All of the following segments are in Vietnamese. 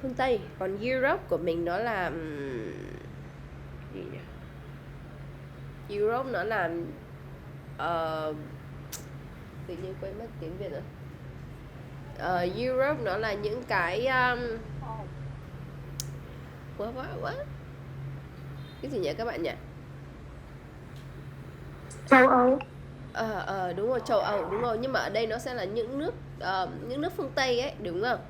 phương Tây. Còn Europe của mình nó là gì nhỉ? Europe nó là tự nhiên quên mất tiếng Việt rồi. Europe nó là những cái what? Cái gì nhỉ các bạn nhỉ? Châu Âu. Đúng rồi, châu Âu, đúng rồi. Nhưng mà ở đây nó sẽ là những nước phương Tây ấy, đúng không?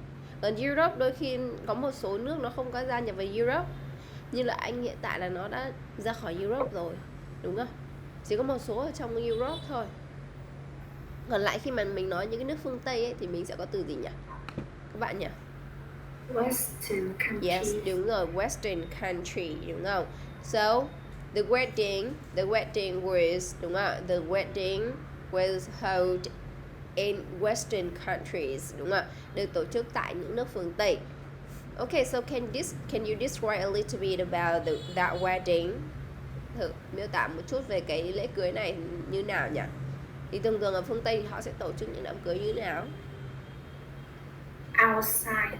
Còn Europe đôi khi có một số nước nó không có gia nhập vào Europe. Như là Anh hiện tại là nó đã ra khỏi Europe rồi, đúng không? Chỉ có một số ở trong Europe thôi. Còn lại khi mà mình nói những cái nước phương Tây ấy, thì mình sẽ có từ gì nhỉ? Các bạn nhỉ? Western country. Yes, đúng rồi, Western country, đúng không? So, the wedding was, đúng không? The wedding was held in Western countries, đúng không? Được tổ chức tại những nước phương Tây. Okay, so can you describe a little bit about that wedding? Thử miêu tả một chút về cái lễ cưới này như nào nhỉ? Thì thường thường ở phương Tây thì họ sẽ tổ chức những đám cưới như thế nào? Outside.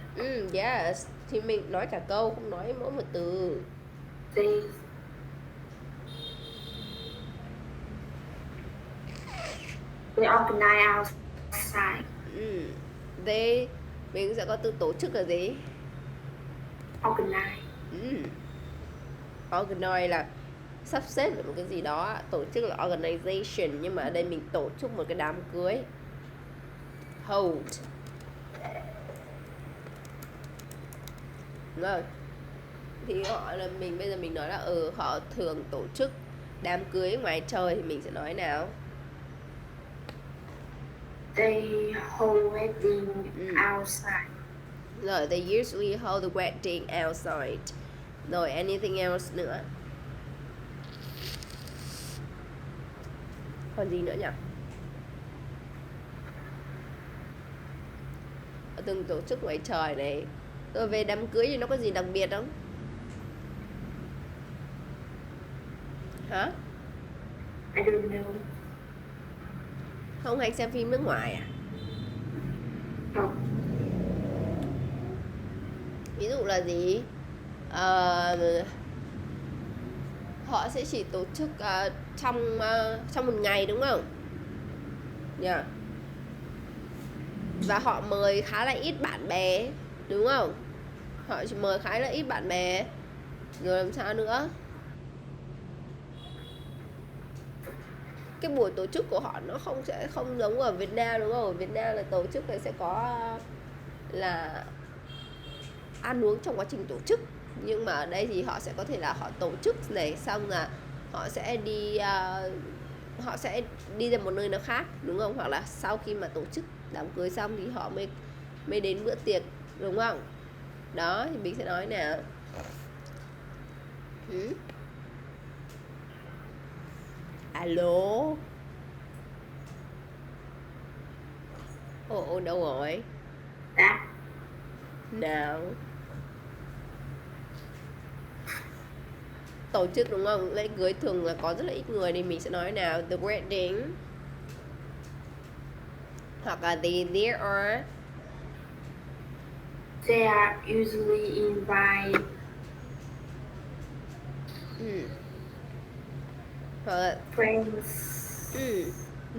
Yes. Thì mình nói cả câu, không nói mỗi một từ. They organize outside. Mình sẽ có từ tổ chức là gì? Organize. Organize là sắp xếp về một cái gì đó, tổ chức là organization, nhưng mà ở đây mình tổ chức một cái đám cưới. Hold. Đúng rồi. Thì họ là bây giờ mình nói là họ thường tổ chức đám cưới ngoài trời thì mình sẽ nói nào? They hold wedding outside. Rồi, they usually hold the wedding outside. Rồi, anything else nữa? Còn gì nữa nhỉ? Từng tổ chức ngoài trời này. Rồi về đám cưới thì nó có gì đặc biệt không? Hả? I don't know. Không hay xem phim nước ngoài à? Không. Ví dụ là gì? Họ sẽ chỉ tổ chức trong một ngày đúng không? Yeah. Và họ mời khá là ít bạn bè, đúng không? Họ chỉ mời khá là ít bạn bè. Rồi làm sao nữa? Cái buổi tổ chức của họ nó sẽ không giống ở Việt Nam, đúng không? Ở Việt Nam là tổ chức sẽ có là ăn uống trong quá trình tổ chức. Nhưng mà ở đây thì họ sẽ có thể là họ tổ chức này, xong là họ sẽ đi ra một nơi nào khác, đúng không? Hoặc là sau khi mà tổ chức đám cưới xong thì họ mới đến bữa tiệc, đúng không? Đó, thì mình sẽ nói nào. Alo. Ồ, đâu rồi? That. Nào. Tổ chức đúng không? Lễ cưới thường là có rất là ít người thì mình sẽ nói nào. The wedding. Hoặc là there are. They are usually invite. Hoặc là Friends.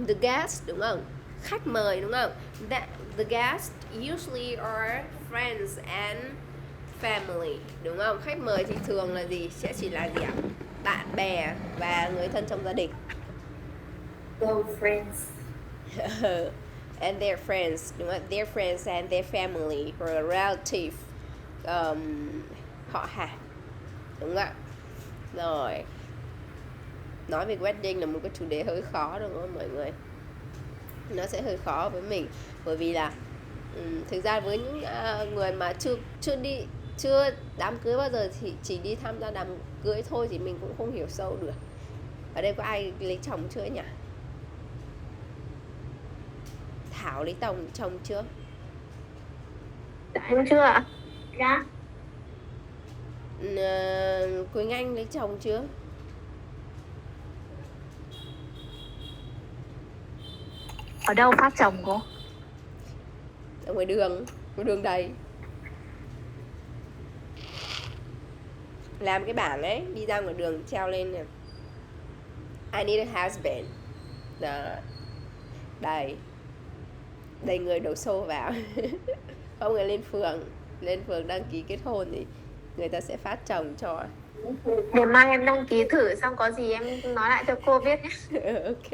The guest đúng không? Khách mời đúng không? The guests usually are friends and family, đúng không? Khách mời thì thường là gì? Sẽ chỉ là gì ạ? Bạn bè và người thân trong gia đình. Close friends. And their friends, đúng không? Their friends and their family or relative, họ hàng, đúng không ạ? Rồi, nói về wedding là một cái chủ đề hơi khó đúng không mọi người? Nó sẽ hơi khó với mình bởi vì là thực ra với những người mà chưa đám cưới bao giờ thì chỉ đi tham gia đám cưới thôi thì mình cũng không hiểu sâu được. Ở đây có ai lấy chồng chưa nhỉ? Thảo lấy chồng chưa? Dạ em chưa ạ. Dạ. Quỳnh Anh lấy chồng chưa? Ở đâu phát chồng cô? Ở ngoài đường đầy. làm cái bảng ấy, đi ra ngoài đường treo lên nè. I need a husband. Đó. Đây người đổ xô vào. Không người lên phường đăng ký kết hôn thì người ta sẽ phát chồng cho. Để mai em đăng ký thử xong có gì em nói lại cho cô biết nhé. Ok.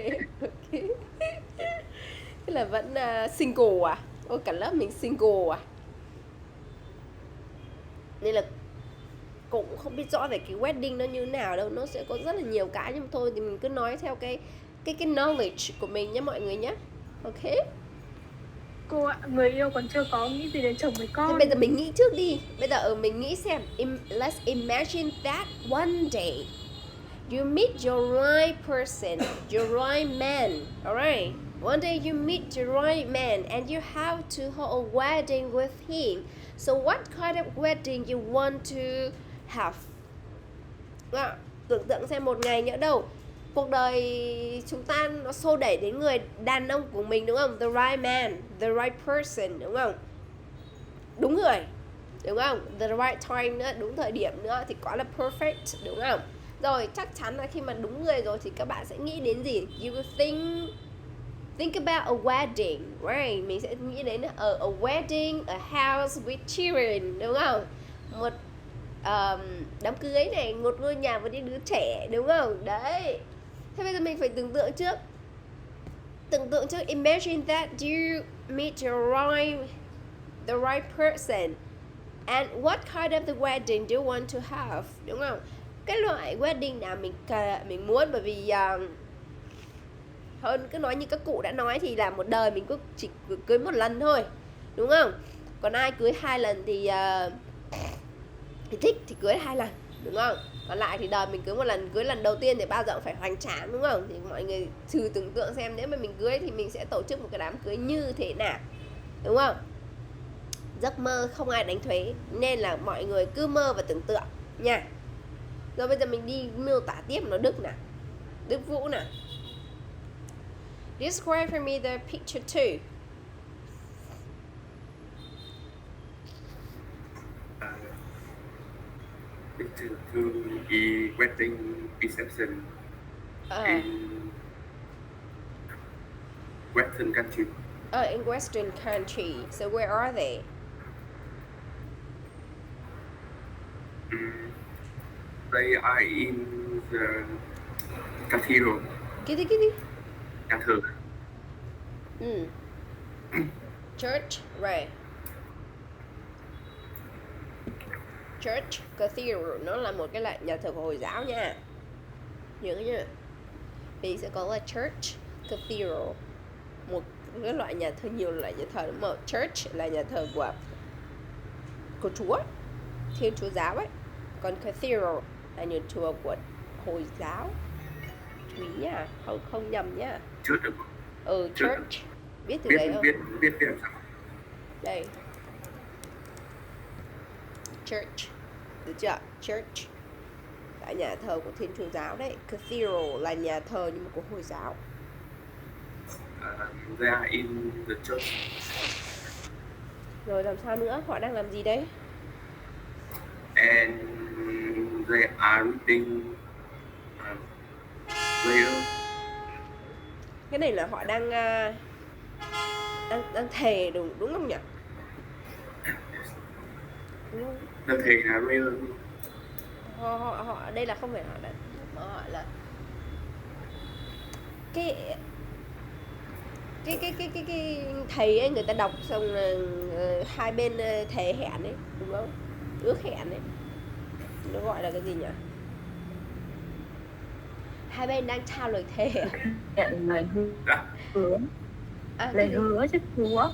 Thế là vẫn single à? Ôi cả lớp mình single à? Nên là cũng không biết rõ về cái wedding nó như nào đâu, nó sẽ có rất là nhiều cái, nhưng thôi thì mình cứ nói theo cái knowledge của mình nhé mọi người nhé. Ok. Cô ạ, người yêu còn chưa có nghĩ gì đến chồng với con. Thế bây giờ mình nghĩ trước đi. Bây giờ mình nghĩ xem, let's imagine that one day you meet your right person, your right man, alright? One day you meet the right man and you have to hold a wedding with him. So what kind of wedding you want to have? Tưởng tượng xem một ngày nhỡ đâu cuộc đời chúng ta nó xô đẩy đến người đàn ông của mình, đúng không? The right man, the right person, đúng không? Đúng người, đúng không? The right time nữa, đúng thời điểm nữa thì có là perfect, đúng không? Rồi chắc chắn là khi mà đúng người rồi thì các bạn sẽ nghĩ đến gì? You will think about a wedding, right? Mình sẽ nghĩ đến a wedding, a house with children, đúng không? Một đám cưới này, một ngôi nhà với những đứa trẻ, đúng không? Đấy. Thế bây giờ mình phải tưởng tượng trước. Imagine that you meet the right person and what kind of the wedding do you want to have, đúng không? Cái loại wedding nào mình muốn, bởi vì hơn cứ nói như các cụ đã nói thì là một đời mình chỉ cưới một lần thôi, đúng không? Còn ai cưới 2 lần thì thích thì cưới 2 lần, đúng không? Còn lại thì đời mình cưới một lần, cưới lần đầu tiên thì bao giờ cũng phải hoành tráng, đúng không? Thì mọi người thử tưởng tượng xem nếu mà mình cưới thì mình sẽ tổ chức một cái đám cưới như thế nào, đúng không? Giấc mơ không ai đánh thuế, nên là mọi người cứ mơ và tưởng tượng nha. Rồi bây giờ mình đi miêu tả tiếp nó Đức nào. Đức Vũ nào. Describe for me the picture too. Picture to the wedding reception in Western country. In Western country. So where are they? They are in the cathedral. Cái gì? Nhà thờ. Church, right. Church, cathedral, nó là một cái loại nhà thờ của Hồi giáo nha. Nhớ nha. Mình sẽ có là church, cathedral, một cái loại nhà thờ, nhiều loại nhà thờ, đúng không? Church là nhà thờ của Chúa, Thiên Chúa giáo ấy. Còn cathedral là nhà thờ của Hồi giáo. Chú ý nha, không nhầm nhá. Church được không? Church. Biết từ đấy không? Biết làm sao? Đây. Church. Được chưa? Church là nhà thờ của Thiên Chúa giáo đấy. Cathedral là nhà thờ nhưng mà của Hồi giáo. They are in the church. Rồi làm sao nữa? Họ đang làm gì đấy? And they are reading prayer. Cái này là họ đang thề, đúng không nhỉ? Đang thề là prayer. Họ đây là không phải họ là cái thầy ấy, người ta đọc xong là hai bên thề hẹn ấy, đúng không? Ước hẹn ấy, nó gọi là cái gì nhỉ? Hai bên đang trao lời thề. Nhận lời hứa. Lời hứa chứ hứa.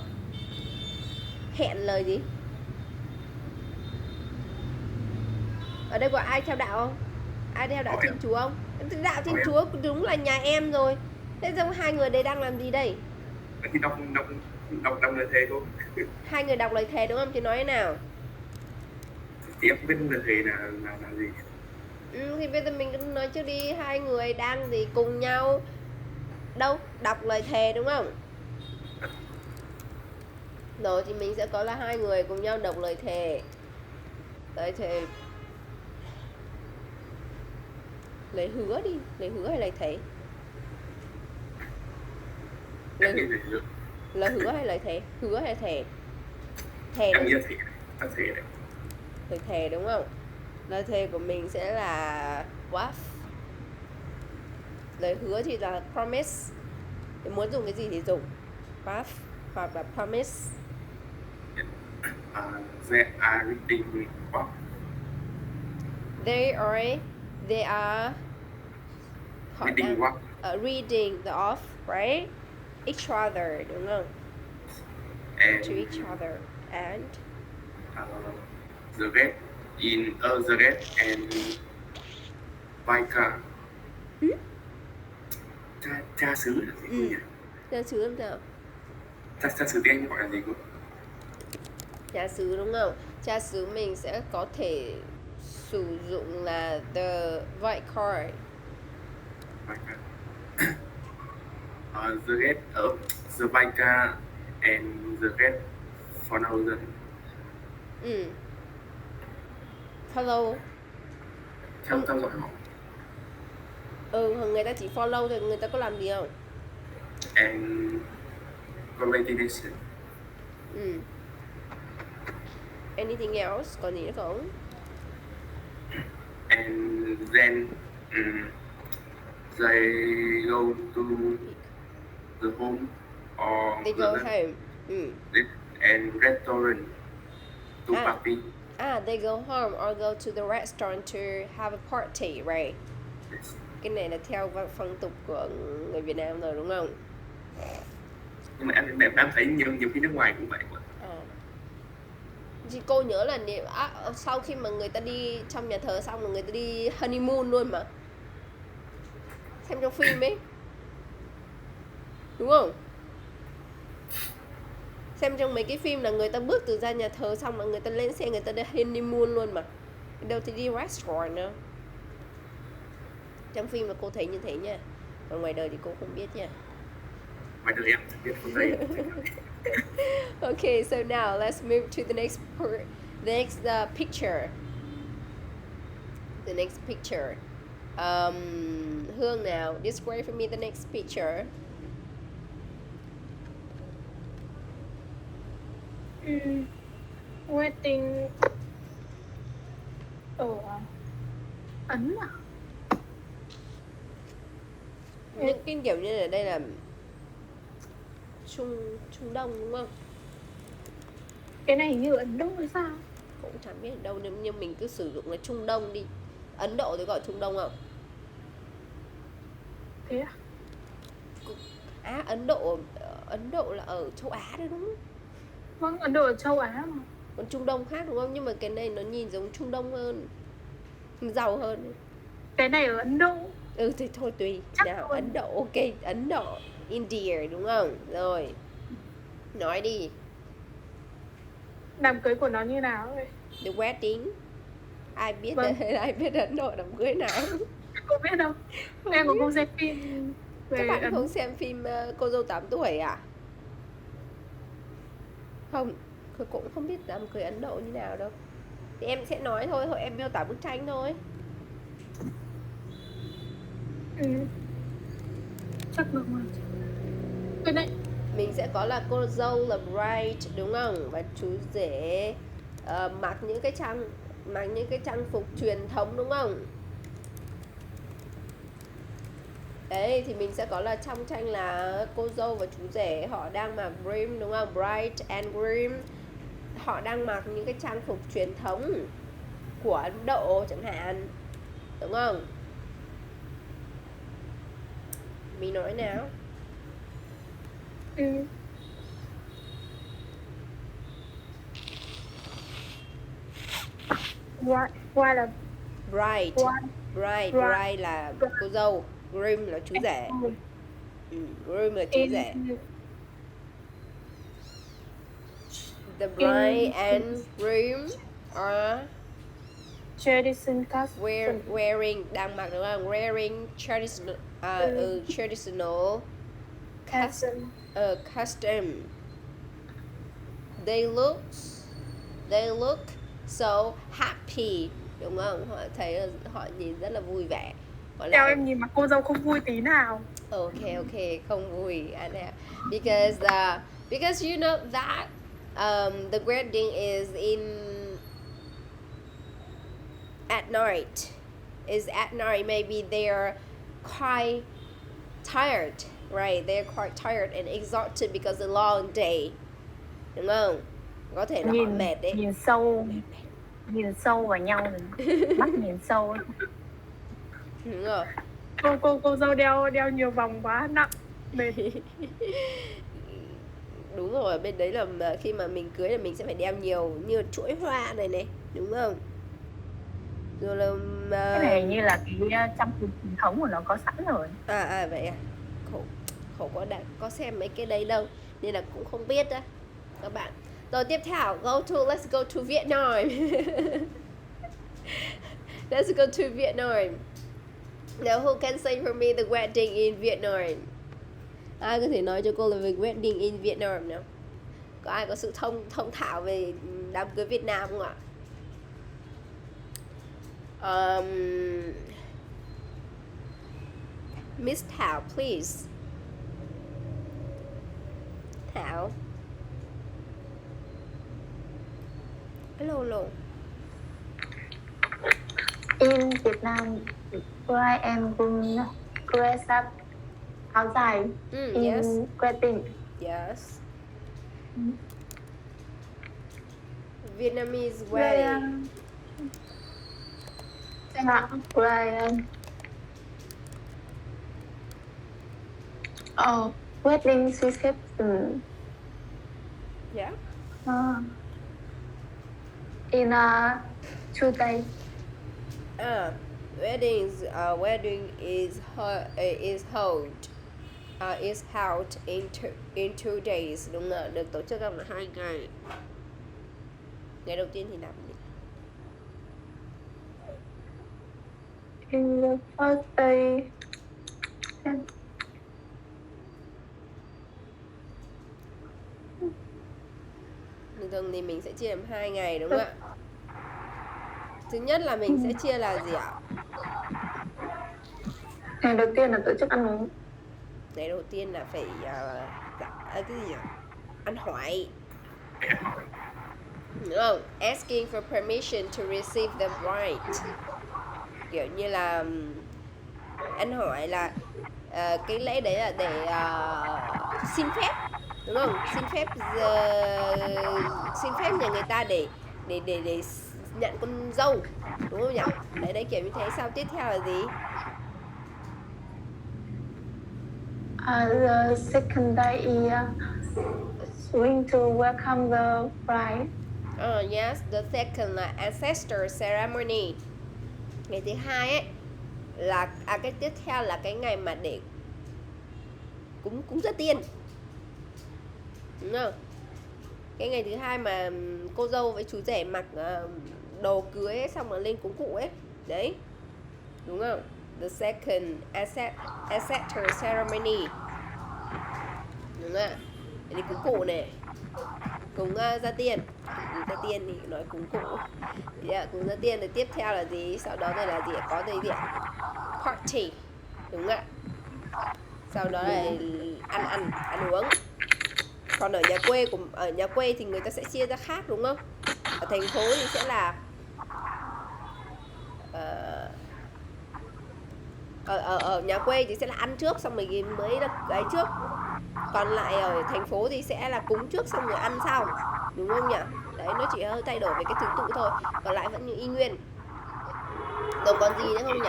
Hẹn lời gì? Ở đây có ai theo đạo không? Ai theo đạo Thiên Chúa không? Đạo Thiên Chúa đúng là nhà em rồi. Thế xong hai người đây đang làm gì đây? Thì đọc lời thề thôi. Hai người đọc lời thề đúng không? Thì nói thế nào? Thì em biết lời thề là gì? Thì bây giờ mình cứ nói trước đi. Hai người đang gì cùng nhau đọc lời thề đúng không? Rồi thì mình sẽ có là hai người cùng nhau đọc lời thề. Lời thề Lời hứa đi, lời hứa hay lời thề? Em nghĩ là hứa. Lời hứa hay lời thề? Hứa hay thề? Thề Em đấy. nghĩ là thề. Là thề đấy. Lời thề đúng không? Lời thề của mình sẽ là what? Lời hứa thì là promise. Thì muốn dùng cái gì thì dùng what hoặc là promise. They are reading what? They are họ Reading đang what? reading the off, right? Each other đúng không? And To each other and the red the red and white car. Cha xứ là gì cô nhỉ? Cha xứ làm sao? Cha xứ tiếng Anh gọi là gì cô? Cha xứ đúng không? Cha xứ mình sẽ có thể sử dụng là the white card. White car. The red the white car and the red for now then. Follow. Theo dõi họ. Người ta chỉ follow thôi, người ta có làm gì không? And congratulations. Anything else? Còn gì nữa không? And then they go to the home or They go home. and restaurant to party. They go home or go to the restaurant to have a party, right? Yes. Cái này là theo phong tục của người Việt Nam rồi đúng không? Nhưng mà em thấy nhiều khi nước ngoài cũng vậy. Chị cô nhớ là sau khi mà người ta đi trong nhà thờ xong rồi người ta đi honeymoon luôn mà. Xem trong phim ấy. Đúng không? Xem trong mấy cái phim là người ta bước từ ra nhà thờ xong là người ta lên xe người ta đi honeymoon luôn mà. Đâu thì đi restaurant nữa. Trong phim là cô thấy như thế nha. Còn ngoài đời thì cô không biết nha. Ngoài đời em biết không thấy. Okay, so now let's move to the next picture. The next picture. Hương nào, describe for me the next picture. Wedding ở Ấn à? Những cái kiểu như ở đây là Trung Đông đúng không? Cái này như Ấn Độ hay sao? Cũng chẳng biết ở đâu nhưng mình cứ sử dụng là Trung Đông đi. Ấn Độ thì gọi Trung Đông không? Thế à? Ấn Độ là ở châu Á đấy đúng không? Vâng, Ấn Độ ở châu Á mà. Còn Trung Đông khác đúng không? Nhưng mà cái này nó nhìn giống Trung Đông hơn, giàu hơn. Cái này ở Ấn Độ. Thì thôi tùy. Chắc nào luôn. Ấn Độ, ok, Ấn Độ, India đúng không? Rồi, nói đi. Đám cưới của nó như nào vậy? The wedding. Ai biết Vâng. ai biết Ấn Độ đám cưới nào? Cô biết đâu. Em cũng không xem phim về Các bạn Ấn. không xem phim Cô dâu 8 tuổi à? Không, tôi cũng không biết đám cưới Ấn Độ như nào đâu. Thì em sẽ nói thôi, em miêu tả bức tranh thôi. Chắc được mà. Cái này Mình sẽ có là cô dâu là bride đúng không? Và chú rể mặc những cái trang phục truyền thống đúng không? Đấy thì mình sẽ có là trong tranh là cô dâu và chú rể họ đang mặc groom đúng không? Bride and groom. Họ đang mặc những cái trang phục truyền thống của Ấn Độ chẳng hạn. Đúng không? Mình nói nào. Why là Bride là cô dâu, groom là chú rể. Groom là chú rể. The bride and groom are wearing đang mặc đúng không? Wearing traditional costume. They look so happy đúng không? Họ thấy họ nhìn rất là vui vẻ. Còn Theo lại em nhìn mặt cô dâu không vui tí nào. okay, không vui. Because you know that the wedding is at night. Is at night. Maybe they're quite tired, right? They're quite tired and exhausted because of a long day. Đúng không? Có thể là họ mệt đấy. Nhìn sâu vào nhau rồi. Mắt nhìn sâu ấy. Đúng rồi. Cô dâu đeo nhiều vòng quá nặng mệt. Đúng rồi, bên đấy là khi mà mình cưới là mình sẽ phải đeo nhiều như chuỗi hoa này, đúng không? Rồi là Cái này như là cái trang phục truyền thống của nó có sẵn rồi. Vậy à. Khổ có xem mấy cái đấy đâu nên là cũng không biết đó các bạn. Rồi tiếp theo, let's go to Vietnam. Let's go to Vietnam. Now who can say for me the wedding in Vietnam? Ai có thể nói cho cô là về wedding in Vietnam nào? Có ai có sự thông thạo về đám cưới Việt Nam không ạ? Miss Thảo, please. Thảo. Hello. In Việt Nam, bride and groom dress up áo dài in Yes. wedding. Yes. Vietnamese wedding. Wedding reception. Yeah. In 2 days. Wedding is held in 2 days, đúng không? Được tổ chức trong 2 ngày. Ngày đầu tiên thì làm gì? In the first day. Thường thì mình sẽ chia làm 2 ngày đúng không ạ? Thứ nhất là mình sẽ chia là gì ạ? Ngày đầu tiên là tổ chức ăn uống. Ngày đầu tiên là phải cái gì ạ? Ăn hỏi. Đúng không? Asking for permission to receive the bride. Kiểu như là ăn hỏi là cái lễ đấy là để xin phép, đúng không? Xin phép nhà người ta để nhận con dâu, đúng không nhỉ? Đấy kiểu như thế. Sau tiếp theo là gì? The second day is going to welcome the bride. Yes, the second là ancestor ceremony. Ngày thứ hai ấy là cái tiếp theo là cái ngày mà để cúng gia tiên, đúng không? Cái ngày thứ hai mà cô dâu với chú rể mặc đồ cưới ấy, xong rồi lên cúng cụ ấy, đấy, đúng không? The second ancestor ceremony, đúng không ạ? Để cúng cụ này, cúng gia tiên. Gia tiên thì nói cúng cụ. Yeah, cúng gia tiên thì tiếp theo là gì? Sau đó là gì? Có gì ạ? Party, đúng không ạ? Sau đó là ăn uống. Còn ở nhà quê thì người ta sẽ chia ra khác, đúng không? Ở thành phố thì sẽ là ở nhà quê thì sẽ là ăn trước xong rồi mới được ấy trước. Còn lại ở thành phố thì sẽ là cúng trước xong rồi ăn sau, đúng không nhỉ? Đấy, nó chỉ hơi thay đổi về cái thứ tự thôi, còn lại vẫn như y nguyên. Rồi còn gì nữa không nhỉ?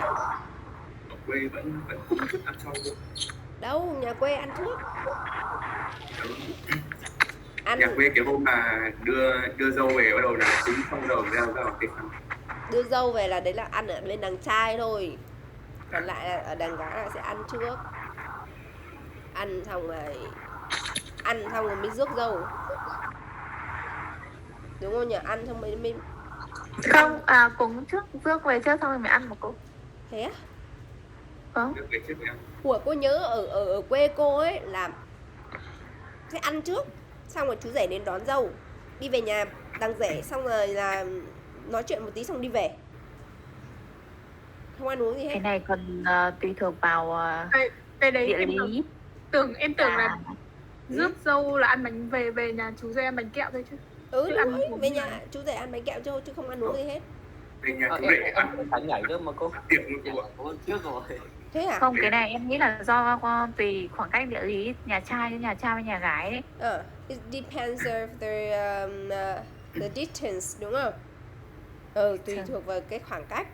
Ở quê vẫn cúng trước ăn sau thôi. Đâu, nhà quê ăn trước. Nhà quê cái hôm mà đưa dâu về bắt đầu là cúng xong rồi ra cái phần. Đưa dâu về là đấy là ăn ở bên đằng trai thôi, còn lại là ở đằng gái là sẽ ăn trước. Ăn xong rồi mới rước dâu, đúng không nhỉ? Ăn xong mới Không, cúng trước, rước về trước xong rồi mới ăn một cục. thế á? Vâng. Của cô nhớ ở quê cô ấy là sẽ ăn trước, xong rồi chú rể đến đón dâu, đi về nhà đằng rể, xong rồi là nói chuyện một tí xong đi về. Không ăn uống gì hết. Cái này còn tùy thuộc vào Cái đấy địa em lý. tưởng là rước dâu là ăn bánh về nhà chú rể ăn bánh kẹo thôi chứ. Đúng ăn rồi, uống về gì nhà đấy. chú rể ăn bánh kẹo chứ không ăn uống gì hết. Về nhà chú rể ăn phải nhảy nữa mà cô. tiệc luôn cô ạ. Cô trước rồi. Thế à? Không, cái này em nghĩ là do tùy khoảng cách địa lý nhà trai với nhà gái ấy. It depends of the distance, đúng không? Tùy thuộc vào cái khoảng cách,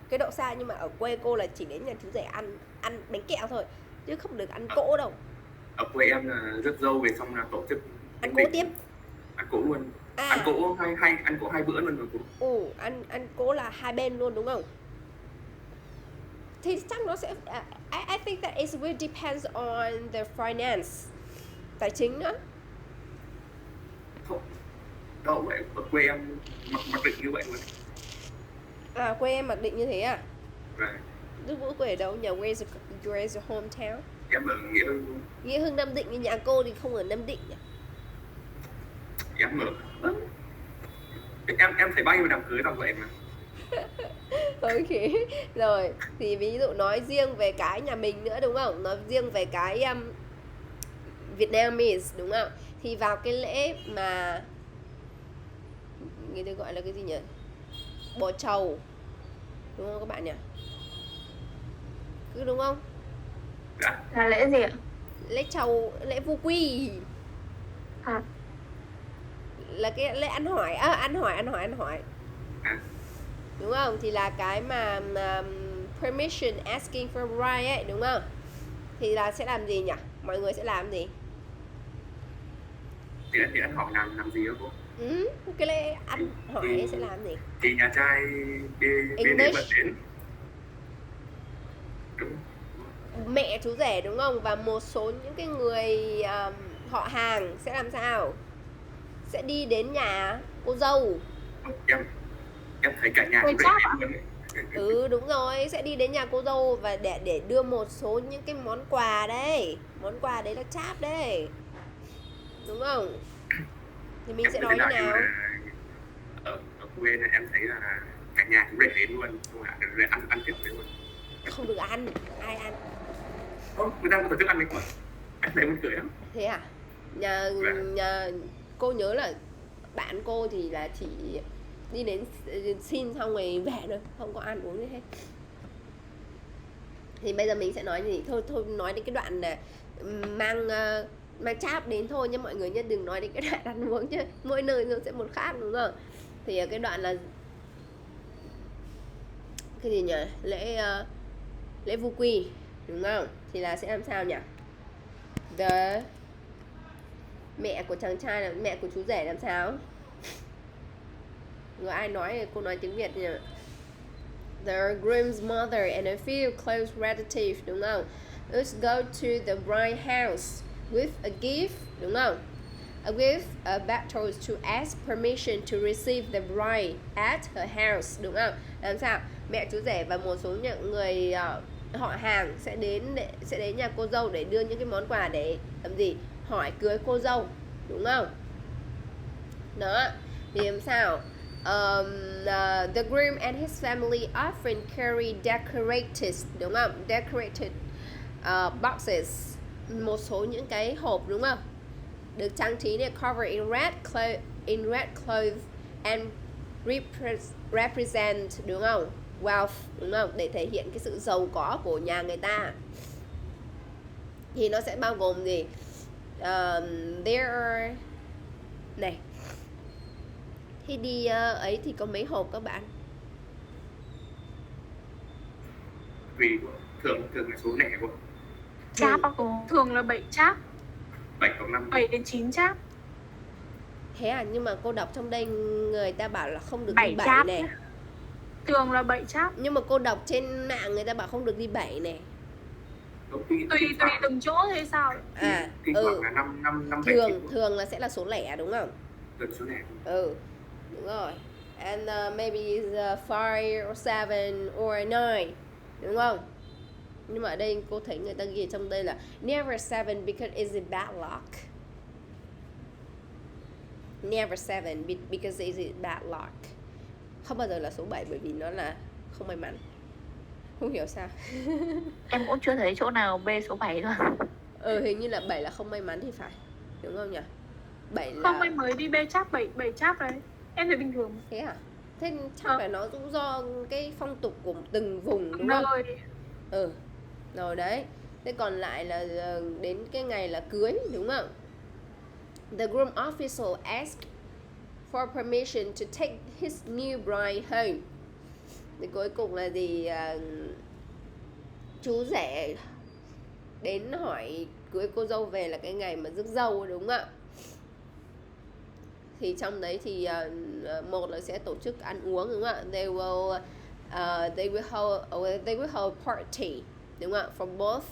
cái độ xa. Nhưng mà ở quê cô là chỉ đến nhà chú rể ăn bánh kẹo thôi, chứ không được ăn cỗ đâu. Ở quê em là rước dâu về xong là tổ chức Ăn cỗ tiếp. Ăn cỗ luôn. Ăn cỗ hai bữa luôn rồi cô. Ăn cỗ là hai bên luôn, đúng không? Thì chắc nó sẽ I think that it will depends on the finance, tài chính nữa. Không, đâu vậy, ở quê em mặc định như vậy luôn. Quê em mặc định như thế à? Right. Đức Vũ quê ở đâu? Nhà where's your hometown? Em ở Nghĩa Hưng. Nghĩa Hưng, Nam Định, nhưng nhà cô thì không ở Nam Định à? Em ở em thấy bao nhiêu đám cưới toàn vậy mà. Ok, rồi thì ví dụ nói riêng về cái nhà mình nữa, đúng không? Nói riêng về cái Vietnamese, đúng không? Thì vào cái lễ mà người ta gọi là cái gì nhỉ? Bò trầu, đúng không các bạn nhỉ? Cứ đúng không? Dạ. Là lễ gì ạ? Lễ trầu, lễ vu quy. Là cái lễ ăn hỏi, ăn hỏi. Đúng không? Thì là cái mà permission asking for bride ấy, đúng không? Thì là sẽ làm gì nhỉ? Mọi người sẽ làm gì? Thì ăn hỏi làm gì đó cô? Cái lễ ăn hỏi ấy sẽ làm gì? Thì nhà trai bên đấy vẫn đến. Đúng. Mẹ chú rể, đúng không? Và một số những cái người họ hàng sẽ làm sao? Sẽ đi đến nhà cô dâu. Em thấy cả nhà chú rể luôn. Đúng rồi, sẽ đi đến nhà cô dâu và để đưa một số những cái món quà đấy. Món quà đấy là cháp đấy, đúng không? Thì mình sẽ nói như nào? Ở quê này em thấy là cả nhà chú rể đến luôn, không ạ? Để ăn tiệc đấy luôn. Không được ăn, ai ăn? Người ta có tổ chức ăn đấy mà. Anh thấy muốn cười lắm. Thế à? Nhà cô nhớ là bạn cô thì là chỉ đi đến xin xong rồi về thôi, không có ăn uống gì hết. Thì bây giờ mình sẽ nói gì? Thôi nói đến cái đoạn là mang cháp đến thôi nha mọi người nhé, đừng nói đến cái đoạn ăn uống chứ mỗi nơi nó sẽ một khác, đúng không? Thì cái đoạn là cái gì nhỉ? Lễ vu quy, đúng không? Thì là sẽ làm sao nhỉ? Mẹ của chàng trai là mẹ của chú rể làm sao? Người ai nói, cô nói tiếng Việt nhỉ? The groom's mother and a few close relatives, đúng không? Let's go to the bride house with a gift, đúng không? With a battle to ask permission to receive the bride at her house, đúng không? Làm sao? Mẹ chú rể và một số những người họ hàng sẽ đến nhà cô dâu để đưa những cái món quà để làm gì? Hỏi cưới cô dâu, đúng không? Đó, thì làm sao? The groom and his family often carry decorated, đúng không? Decorated boxes, một số những cái hộp, đúng không? Được trang trí này, covered in red clothes and represent, đúng không? Wealth, đúng không? Để thể hiện cái sự giàu có của nhà người ta. Thì nó sẽ bao gồm gì? There này, khi đi ấy thì có mấy hộp các bạn? Vì thường là số lẻ của Cháp á cô? Thường là 7 cháp. 7 cộng 5. 7 đến 9 cháp. Thế à? Nhưng mà cô đọc trong đây người ta bảo là không được đi 7 cháp này. Thường là 7 cháp. Nhưng mà cô đọc trên mạng người ta bảo không được đi 7 này. Tùy từng chỗ hay sao? Là 5 7 thường là sẽ là số lẻ, đúng không? Được số lẻ. Đúng rồi. And maybe 5 or 7 or 9, đúng không? Nhưng mà ở đây cô thấy người ta ghi trong đây là never 7 because it's a bad luck. Never 7 because it's a bad luck. Không bao giờ là số 7 bởi vì nó là không may mắn. Không hiểu sao. Em cũng chưa thấy chỗ nào B số 7 thôi. Hình như là 7 là không may mắn thì phải, đúng không nhỉ? 7 là... Không, em mới đi B chap 7 chap đấy. Em thấy bình thường. Thế à? Thế chắc là nó cũng do cái phong tục của từng vùng đúng không? Nơi. Rồi đấy. Thế còn lại là đến cái ngày là cưới đúng không? The groom official asked for permission to take his new bride home. Thì cuối cùng là gì? Chú rể đến hỏi cưới cô dâu về là cái ngày mà rước dâu đúng không ạ? Thì trong đấy thì một là sẽ tổ chức ăn uống đúng không ạ? They will hold party đúng không ạ? For both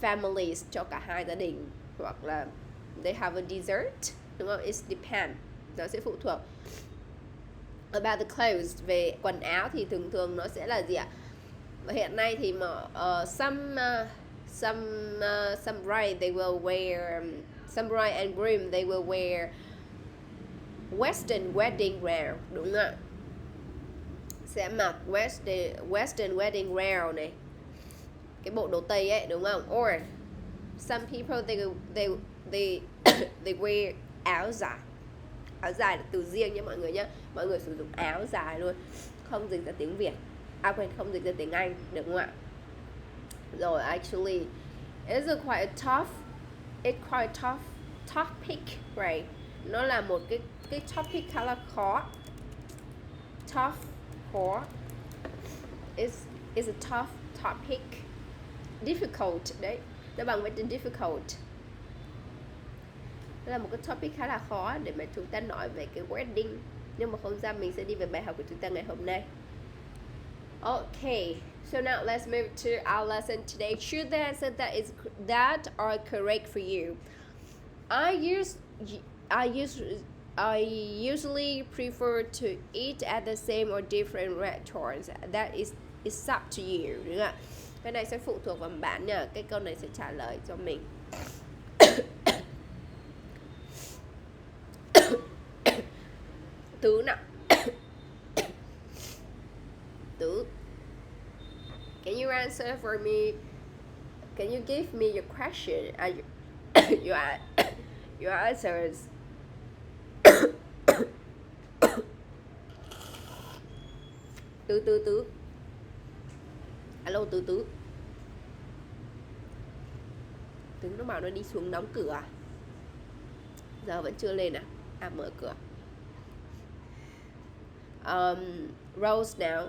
families, cho cả hai gia đình, hoặc là they have a dessert đúng không? It depends, nó sẽ phụ thuộc. About the clothes, về quần áo thì thường thường nó sẽ là gì ạ? Và hiện nay thì some bride they will wear, some bride and groom they will wear western wedding gown đúng không ạ? Sẽ mặc western wedding gown này, cái bộ đồ tây ấy đúng không? Or some people they wear áo dài. Áo dài là từ riêng nhé mọi người nhé. Mọi người sử dụng áo dài luôn, không dịch ra tiếng Việt. Không dịch ra tiếng Anh được không ạ? Rồi, actually it's quite a tough topic, right? Nó là một cái topic khá là khó. Tough, khó. It's a tough topic. Difficult đấy. Nó bằng với từ difficult. Nó là một cái topic khá là khó để mà chúng ta nói về cái wedding. Nhưng mà không sao, mình sẽ đi về bài học của chúng ta ngày hôm nay. Okay, so now let's move to our lesson today. Choose the answer that are correct for you. I usually prefer to eat at the same or different restaurants. That is up to you. Đúng không ạ? Cái này sẽ phụ thuộc vào bạn nha. Cái câu này sẽ trả lời cho mình. Tứ nào. Tứ. Can you answer for me? Can you give me your question? Your answers. Tứ. Alo Tứ. Tứ nó bảo nó đi xuống đóng cửa. Giờ vẫn chưa lên à? Mở cửa. Rose now.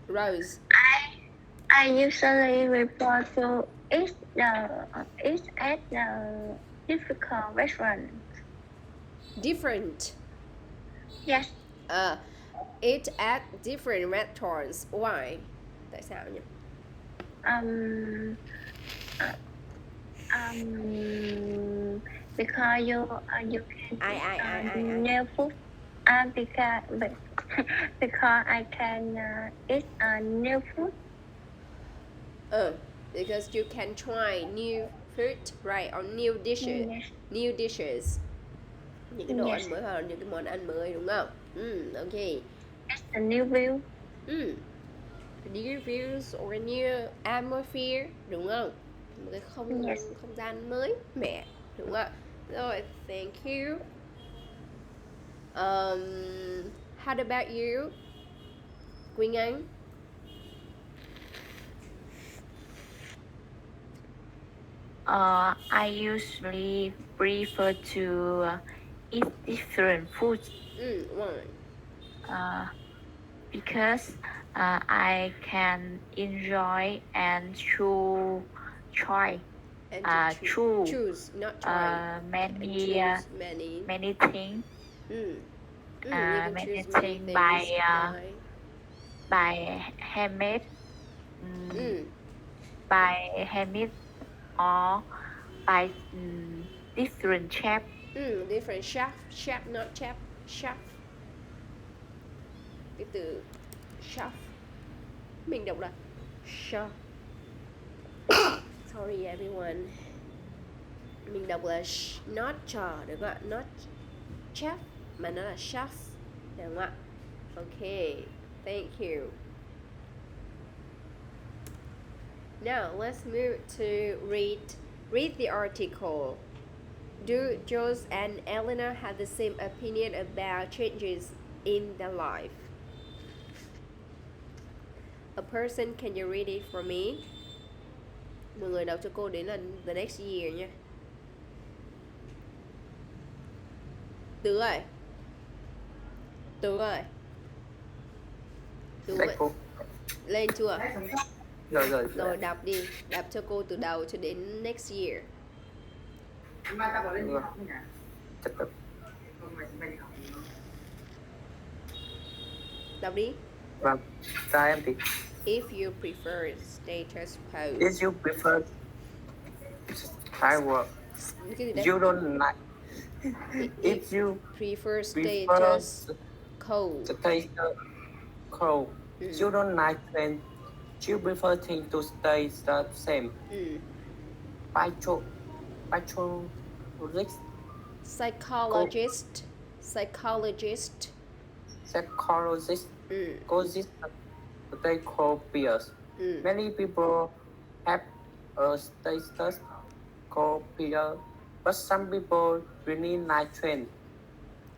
Rose. I usually report to eat at the difficult restaurant. Different. Yes. Eat at different restaurants. Why? Tại sao nhỉ? Because you can new food. Because I can eat new food. Because you can try new food, right? Or new dishes. Yes. New dishes. Những cái đồ Yes. ăn mới hoặc là những cái món ăn mới đúng không? Okay. It's a new view. New views or new atmosphere đúng không? Một cái không gian mới mẻ đúng không ạ? Rồi, thank you. How about you, Quỳnh Anh? I usually prefer to eat different foods. Why? Because I can enjoy and try. Choose, not try. Many things. Many things by handmade. By handmade or by different chef. Different chef, not chef. Cái từ chef mình đọc là chef. Sorry everyone. Mình đọc là not chef được không ạ? Not chef mà nó là chef được không ạ? Okay, thank you. Now let's move to read the article. Do Jules and Elena have the same opinion about changes in their life? A person, can you read it for me? Mọi người đọc cho cô đến là the next year nha. Tứ ơi. Tứ ơi. Tứ Đây cô. lên chưa? Rồi. Rồi đọc đi, đọc cho cô từ đầu cho đến next year. Chật tập. Đọc đi. Vâng, ra em thì. If you prefer status quo. If you prefer firework, Cái gì đấy? you don't like. If you prefer prefer status quo. status quo, you don't like trend. You prefer things to stay the same. Psychologist. Causes they call peers. Many people have a status called peer, but some people really like trend.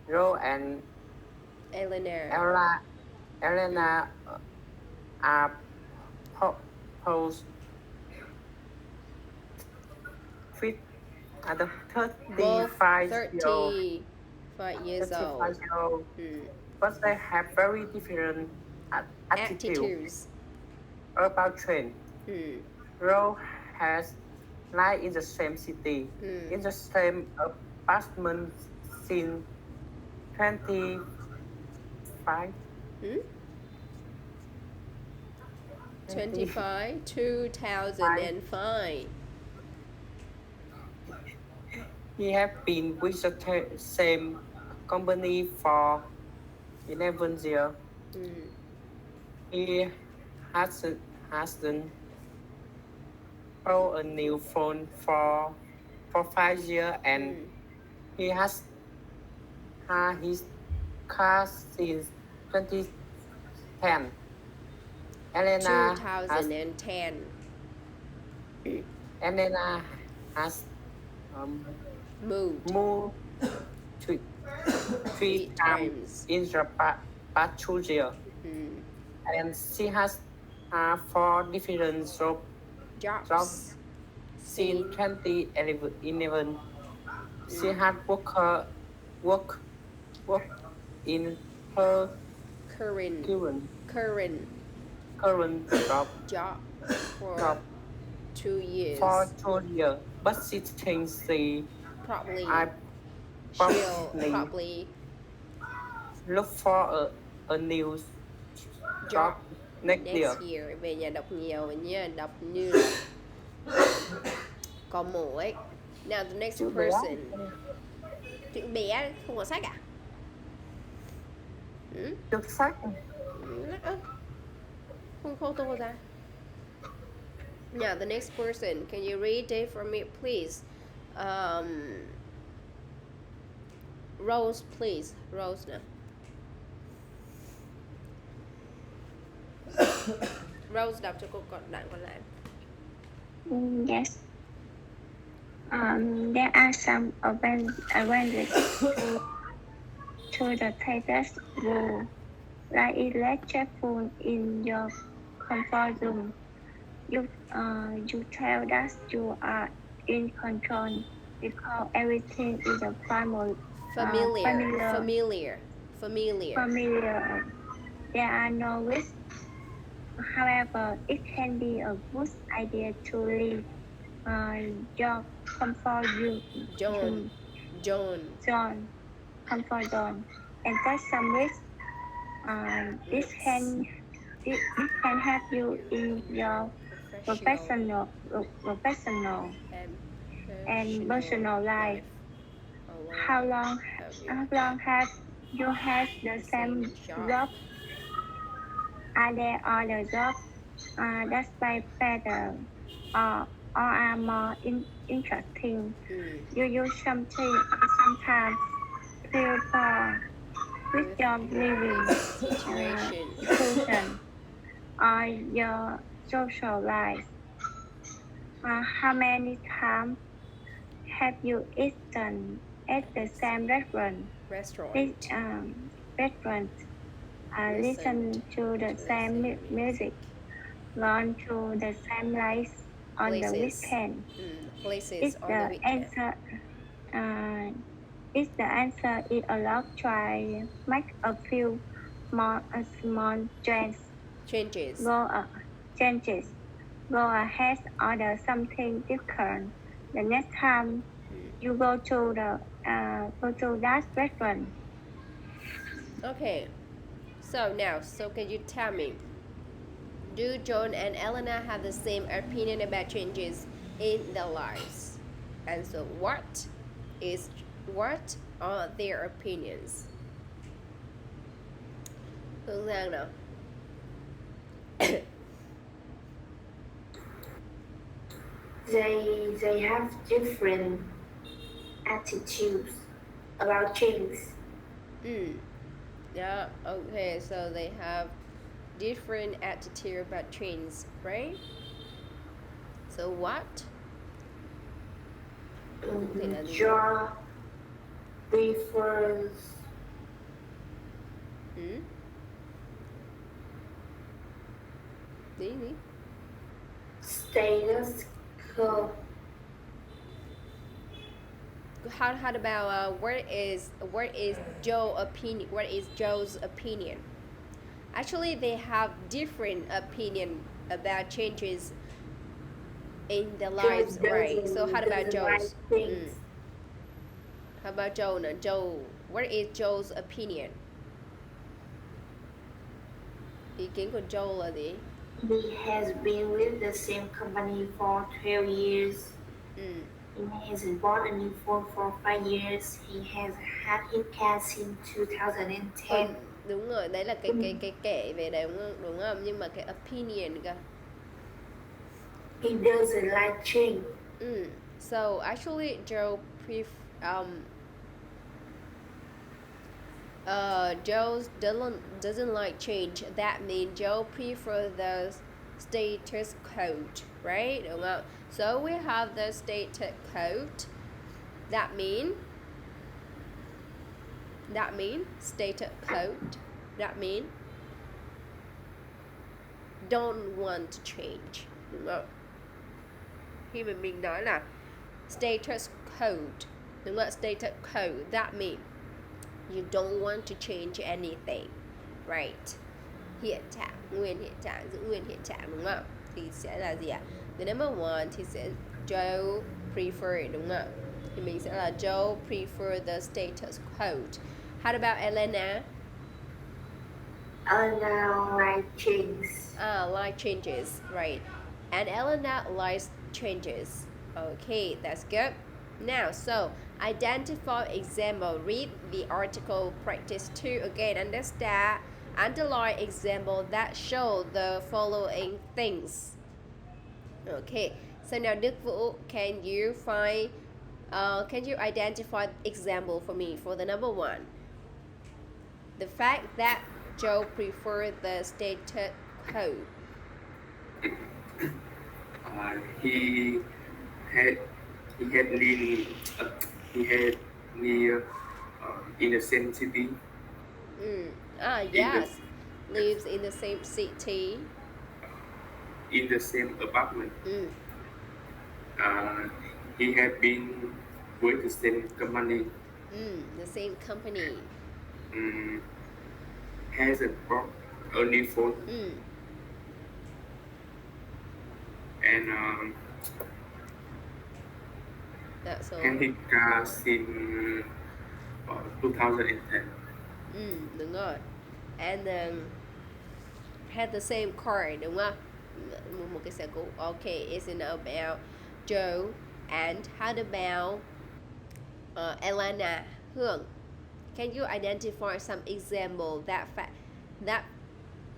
Rose and Elena are post fit at the 35 years old. But they have very different attitudes about trend. Rose has lived in the same city, in the same apartment since 2005. 2005. He has been with the same company for 11 years. He hasn't bought a new phone for 5 years, and he has had his car since 2010. 2010. Elena has moved three times in the past 2 years. And she has 4 different jobs since 2011. She had worked in her current job for 2 years. But she thinks she probably look for a new job next year. Về nhà đọc nhiều nha, đọc như con mồi ấy. Now the next person. Chuyện bé không có sách à? Được sách. Không photo ra. Now the next person, can you read it for me, please? Rose, please. Rose now. Rose đọc cho cô đoạn còn lại. Yes. There are some advantages to the status quo, like it less cheerful in your comfort zone. You tell that you are in control because everything is a familiar. There are no risks. However, it can be a good idea to leave your comfort comfort zone and take some risks. This can help you in your professional and personal life. How long have you had the same job? Are there other jobs that pay better or are more interesting? You sometimes feel poor with your of living situation or your social life. How many times have you eaten at the same restaurant? Restaurant. Listen to the same music. Gone to the same place on the weekend. Places on the weekend. Is the answer eat a lot? Try make a few small changes. Go ahead, order something different the next time you go to that restaurant. Okay. So now, can you tell me, do John and Elena have the same opinion about changes in their lives? And so what are their opinions? Hương Giang nào? They have different attitudes about change. Yeah, okay, so they have different attitude about change, right? So what? Joe prefers status quo. How about what is Joe's opinion? What is Joe's opinion? Actually, they have different opinion about changes in their lives, right? So how about Joe's? How about Joe? No, Joe. What is Joe's opinion? Ý kiến của Joe là gì? He has been with the same company for 12 years. He hasn't bought a new phone for 5 years. He has had his car since 2010. Đúng rồi, đấy là cái kể về đấy đúng không? Nhưng mà cái opinion cơ. He doesn't like change. So actually, Joe Joe doesn't like change. That means Joe prefers the status quo, right? Đúng không? So we have the status quo. That mean status quo. That mean don't want to change. Đúng không? Khi mà mình nói là status quo, đúng không? Status quo, that means you don't want to change anything, right? Hiện trạng, nguyên hiện trạng, giữ nguyên hiện trạng, đúng không? Thì sẽ là gì ạ? The number one thì sẽ Joe prefer, đúng không? Thì mình sẽ là Joe prefer the status quo. How about Elena? Elena likes changes. Like changes, right? And Elena likes changes. Okay, that's good. Now, so identify example. Read the article. Practice 2 again. Understand. Underline example that show the following things. Okay. So now, Đức Vũ, can you identify example for me for the number one? The fact that Joe preferred the status quo. He had near in the same city. Yes, lives in the same city. In the same apartment. He had been with the same company. The same company. Hasn't bought a new phone. And that's all. had his car since 2010. Đúng rồi. And had the same car, đúng không? Một cái xe cũ. Okay, isn't about Joe. And how about Elena? Hương, can you identify some example that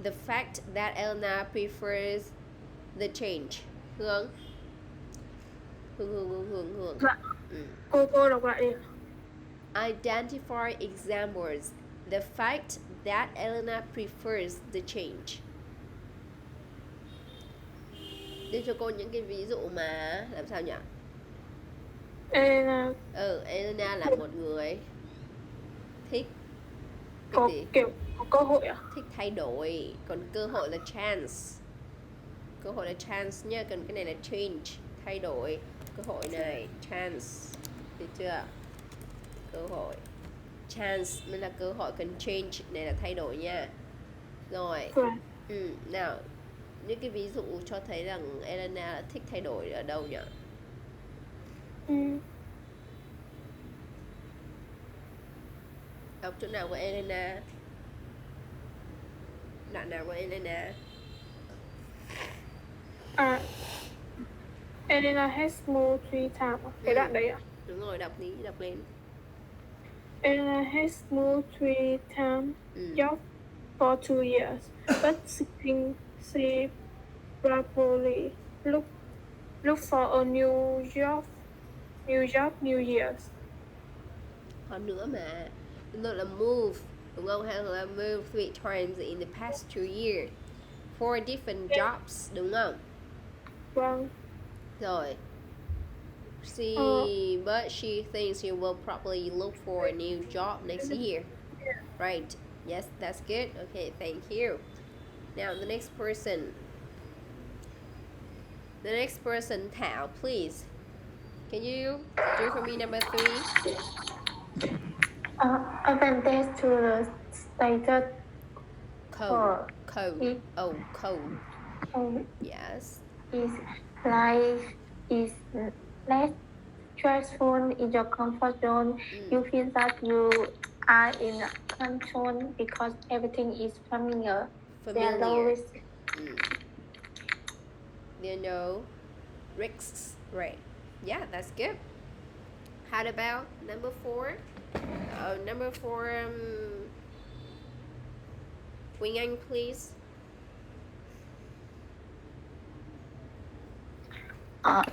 the fact that Elena prefers the change? Hương. Dạ. Cô đọc lại đi. Identify examples the fact that Elena prefers the change. Đưa cho cô những cái ví dụ mà làm sao nhỉ? Elena Elena là một người thích có gì? kiểu có cơ hội à? Thích thay đổi. Còn cơ hội là chance. Cơ hội là chance nha. Còn cái này là change, thay đổi. Cơ hội này chance, được chưa? Cơ hội chance mới là cơ hội, còn change này là thay đổi nha. Rồi. Nào, những cái ví dụ cho thấy rằng Elena là thích thay đổi ở đâu nhỉ? Đọc chỗ nào của Elena? Đoạn nào của Elena? Elena has moved 3 times. Cái đoạn đấy ạ? Đúng rồi, đọc lên. Elena has moved 3 times job for 2 years, but she probably look for a new job, new years. Còn nữa mà, nó là move, đúng không? Hay là move 3 times in the past 2 years for different jobs, đúng không? Vâng. Rồi. But she thinks you will probably look for a new job next year. Right. Yes, that's good. Okay, thank you. Now the next person. The next person, Thảo, please. Can you do for me number 3? Advantage to the status Code. Code. Yes. Is life is less stressful in your comfort zone. You feel that you are in control because everything is familiar. There are low risk. There are no risks. Right. Yeah, that's good. How about number 4? Number 4, Quỳnh Anh, please. A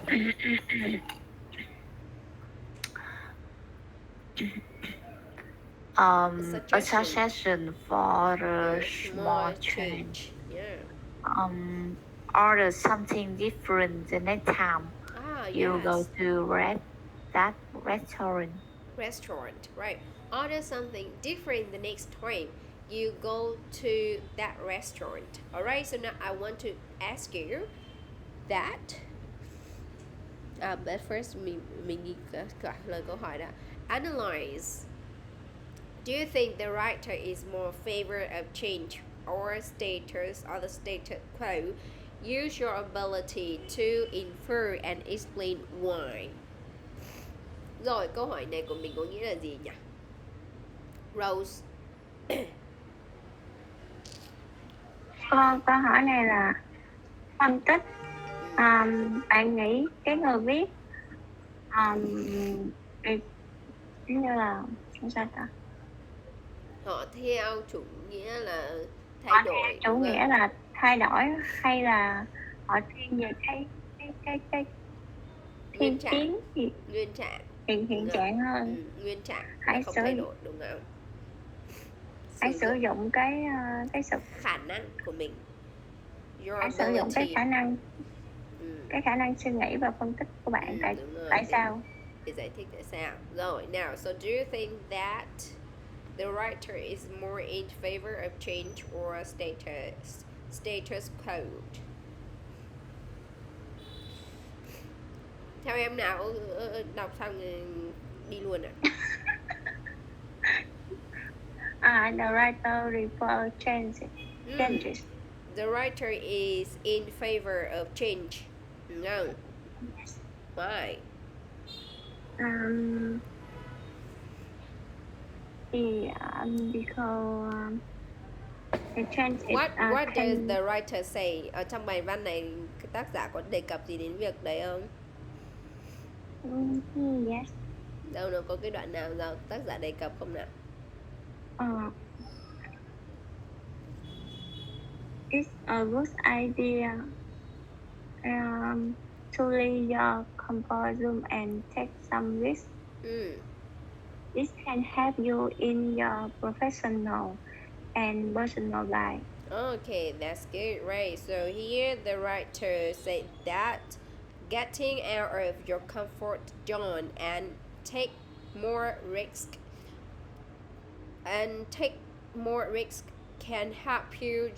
suggestion for a small change. Yeah. Order something different the next time you go to that restaurant. Restaurant, right. Order something different the next time you go to that restaurant. Alright, so now I want to ask you that but first mình đi cả lời câu hỏi đã. Analyze. Do you think the writer is more favor of change or the status quo? Use your ability to infer and explain why. Rồi, câu hỏi này của mình có nghĩa là gì nhỉ? Rose. Câu hỏi này là phân tích. Bạn nghĩ cái người viết như là sao ta? Họ theo chủ nghĩa là thay đổi. Chủ nghĩa là thay đổi hay là họ thiên về cái thiên kiến gì? Nguyên trạng. Hiện trạng hơn. Nguyên trạng. Hãy không thay đổi, đúng không? Hãy sử dụng cái sự khả năng của mình. Hãy sử dụng cái khả năng suy nghĩ và phân tích của bạn. Tại sao? Để giải thích tại sao. Rồi, now, so do you think that the writer is more in favor of change or status quo? Theo em nào, đọc xong đi luôn ạ. The writer refers changes. The writer is in favor of change. No. Why? Because the change is what does the writer say? Ở trong bài văn này, cái tác giả có đề cập gì đến việc đấy không? Yes. Đâu nó có cái đoạn nào tác giả đề cập không nào? It's a good idea to leave your comfort zone and take some risk. This can help you in your professional and personal life. Okay, that's good, right? So here the writer said that getting out of your comfort zone and take more risk and take more risk can help you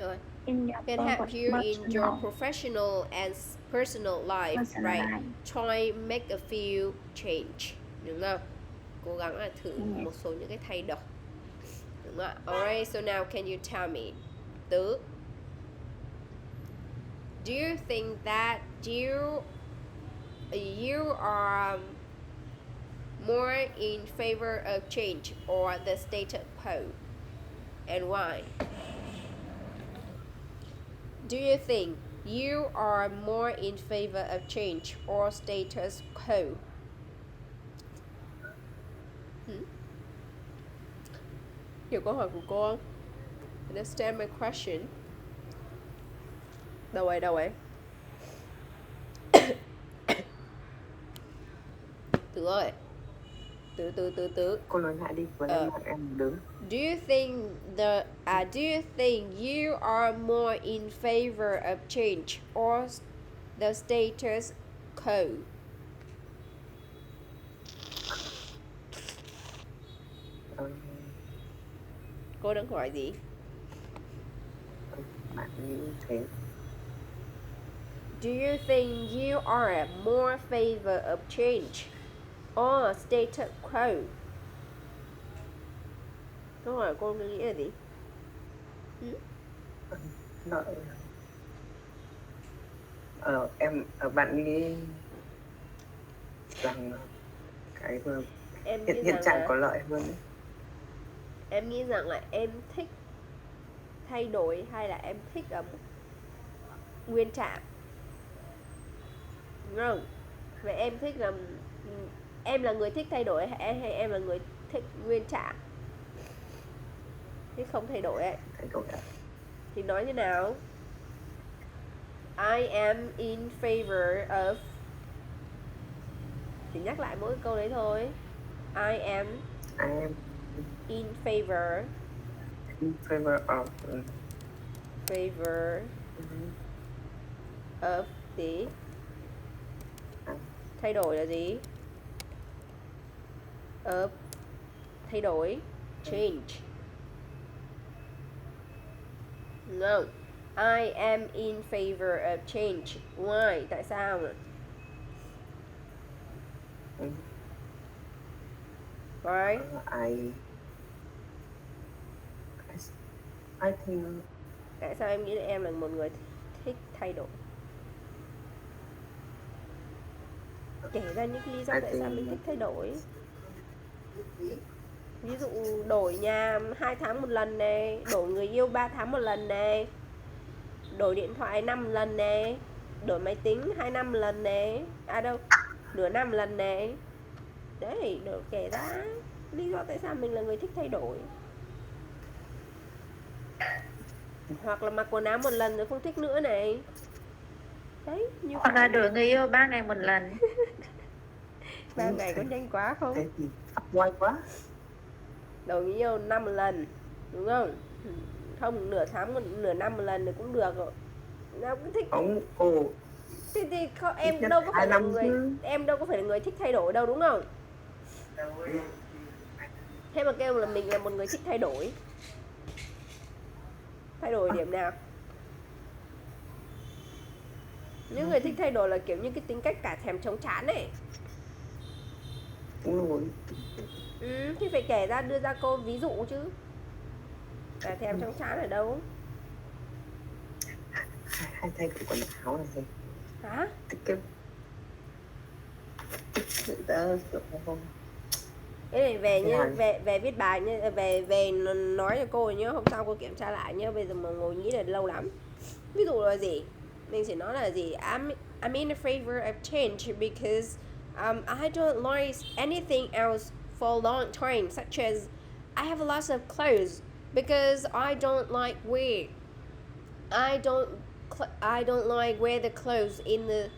uh, In your can help you in your personal, professional and personal life, personal right? life. Try make a few change, đúng không? Cố gắng là thử Yes. một số những cái thay đổi, đúng không ạ? Alright, so now can you tell me, Tứ, do you think that you are more in favor of change or the status quo, and why? Do you think you are more in favor of change or status quo? Hiểu câu hỏi của cô không? Understand my question? Đâu ấy? Tứ ơi. Tứ. Cô nói lại đi, vừa nãy em đứng. Do you think you are more in favor of change or the status quo? Cô đang hỏi gì? Bạn nghĩ thế. Do you think you are more favor of change or status quo? Câu hỏi cô nghĩ là gì? Bạn nghĩ rằng cái Em hiện trạng có lợi hơn đấy. Em nghĩ rằng là em thích thay đổi hay là em thích ở nguyên trạng, đúng không? Vậy em thích là em là người thích thay đổi hay em là người thích nguyên trạng, thích không thay đổi ấy? Thay đổi thì nói như nào? I am in favor of, thì nhắc lại mỗi câu đấy thôi. I am in favor of gì? Thay đổi là gì? Of thay đổi, change. No, I am in favor of change. Why? Tại sao mà? Why? I think. Tại sao em nghĩ là em là một người thích thay đổi? Kể ra những lý do tại sao mình thích thay đổi. Ví dụ đổi nhà 2 tháng một lần này, đổi người yêu 3 tháng một lần này, đổi điện thoại 5 lần này, đổi máy tính 2 năm một lần này, nửa năm một lần này. Đấy, được kể ra lý do tại sao mình là người thích thay đổi. Hoặc là mặc quần áo một lần rồi không thích nữa này. Đấy, như hoặc là đổi người yêu 3 ngày một lần. 3 ngày có nhanh quá không? Thế thì quay quá. Đổi người yêu 5 một lần, đúng không? Không, nửa năm một lần thì cũng được rồi. Nào cũng thích. Thì em đâu có phải là người thích thay đổi đâu, đúng không? Thế mà kêu là mình là một người thích thay đổi. Thay đổi điểm nào? Những người thích thay đổi là kiểu như cái tính cách cả thèm chóng chán ấy. Đúng rồi. Thì phải kể ra, đưa ra câu ví dụ chứ. Cả thèm chóng chán ở đâu? Hay thay đổi quần áo này thôi. Hả? Cái này về viết bài nhá, về nói cho cô nhá, hôm sau cô kiểm tra lại nhá, bây giờ mà ngồi nghĩ là lâu lắm. Ví dụ là gì? Mình sẽ nói là gì? I'm in favor of change because I don't like anything else for a long time, such as I have lots of clothes because I don't like wear the clothes in the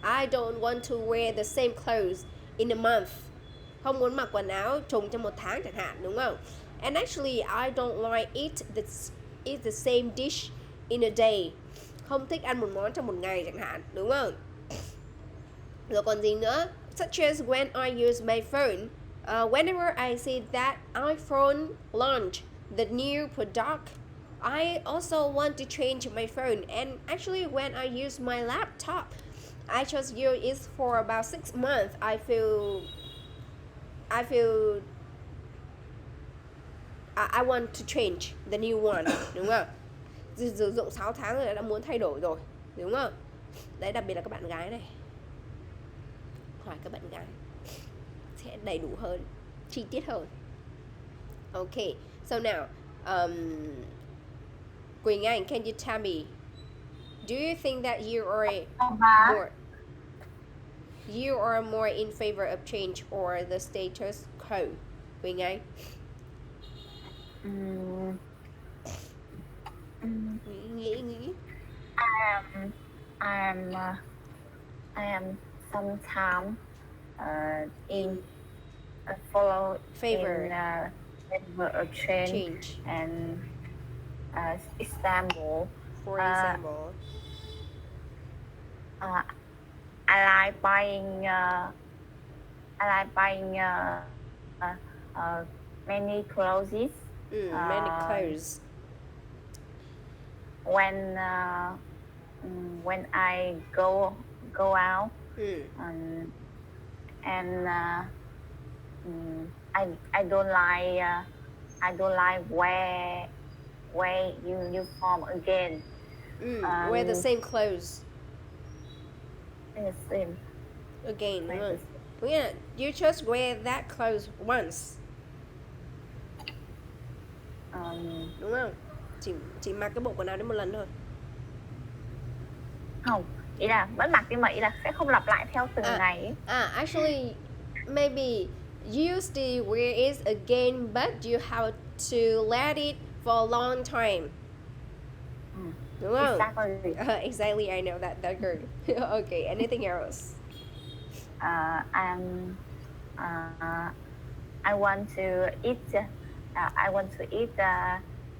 I don't want to wear the same clothes in a month. Không muốn mặc quần áo trùng trong một tháng chẳng hạn, đúng không? And actually I don't like eat the same dish in a day. Không thích ăn một món trong một ngày chẳng hạn, đúng không? Rồi còn gì nữa? Such as when I use my phone. Whenever I see that iPhone launch the new product, I also want to change my phone. And actually when I use my laptop, I just use it for about 6 months. I feel I want to change the new one, đúng không? Sử dụng 6 tháng rồi đã muốn thay đổi rồi, đúng không? Đấy, đặc biệt là các bạn gái này. Hỏi các bạn gái sẽ đầy đủ hơn, chi tiết hơn. Okay, so now Quỳnh Anh, can you tell me, do you think that you are more in favor of change or the status quo? Quỳnh Anh. Nghĩ. I am sometimes in favor of change. And example. For example. I like buying many clothes. Many clothes. When I go out, and I don't like wear uniform again. Wear the same clothes. The same. Again, đúng không? Yeah, you just wear that clothes once. Đúng không? Chỉ mặc cái bộ quần áo đấy một lần thôi. Không, ý là vẫn mặc nhưng mà ý là sẽ không lặp lại theo từng ngày ấy. Actually, maybe you still wear it again, but you have to let it for a long time. Đúng không? Exactly, I know that girl. Okay, anything else? I want to eat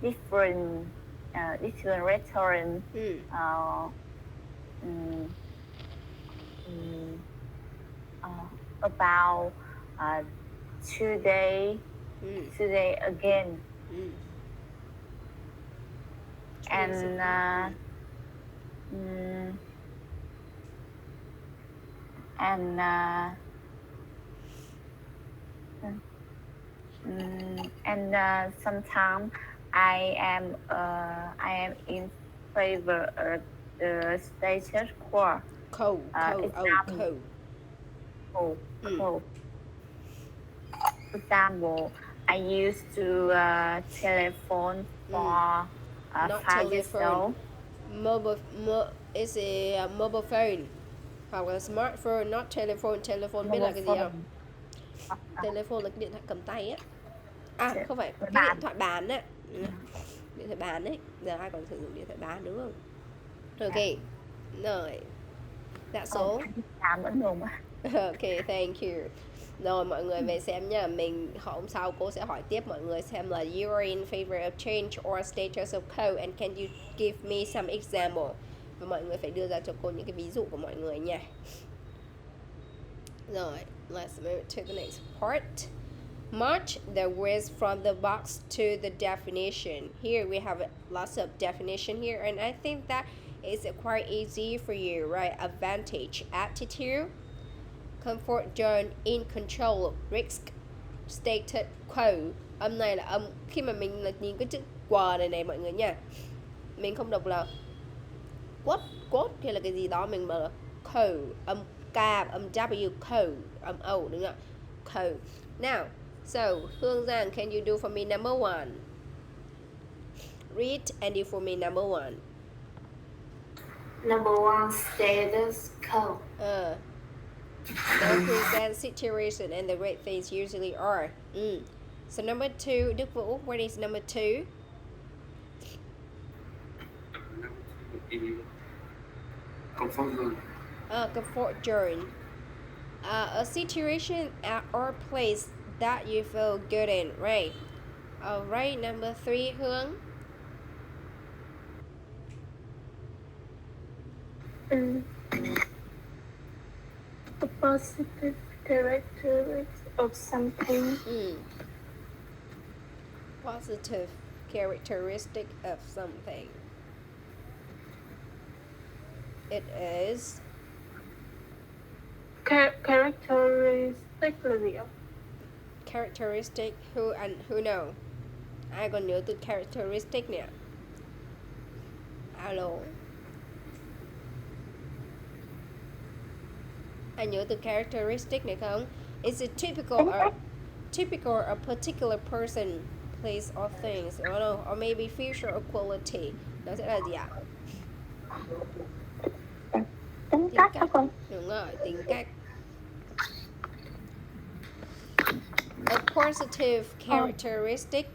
different restaurant. About today again. And sometimes I am in favor of the status quo. Cold. Example, I used to telephone for not 5 years ago. Is a mobile phone hoặc là smartphone, not telephone. Telephone biết là cái gì không? Telephone là cái điện thoại cầm tay á. Không phải, cái điện thoại bàn á. Điện thoại bàn ấy. Giờ ai còn sử dụng điện thoại bàn đúng không? Okay. Rồi. That's all. Okay, thank you. Rồi mọi người về xem nha. Hôm sau cô sẽ hỏi tiếp mọi người xem là you are in favor of change or status of quo, and can you give me some example? Và mọi người phải đưa ra cho cô những cái ví dụ của mọi người nha. Rồi, let's move to the next part. Match the words from the box to the definition. Here we have lots of definition here, and I think that is quite easy for you, right? Advantage, attitude, comfort zone, in control, risk, status quo. Âm này là âm khi mà mình là nhìn cái chữ quờ này mọi người nha. Mình không đọc là quote hay là cái gì đó, mình mở là quo, âm K, âm W, quo, âm O, đúng không? Quo. Now, so Hương Giang, can you do for me number 1? Read and do for me number 1. Number 1, status quo. Represent situation and the great things usually are. So number 2, Đức Vũ, what is number 2? Comfort zone. Comfort zone. A situation or place that you feel good in, right? Alright, number 3, Hương. A positive characteristic of something. Positive characteristic of something. It is Characteristic là gì ạ? characteristic. Who know? Ai còn nhớ từ characteristic nè? Alo. Ai nhớ từ characteristic này không? It's a typical a particular person, place or things, or maybe feature or quality. Nó sẽ là gì ạ? Tính cách hả con? Đúng rồi, tính cách. A positive characteristic,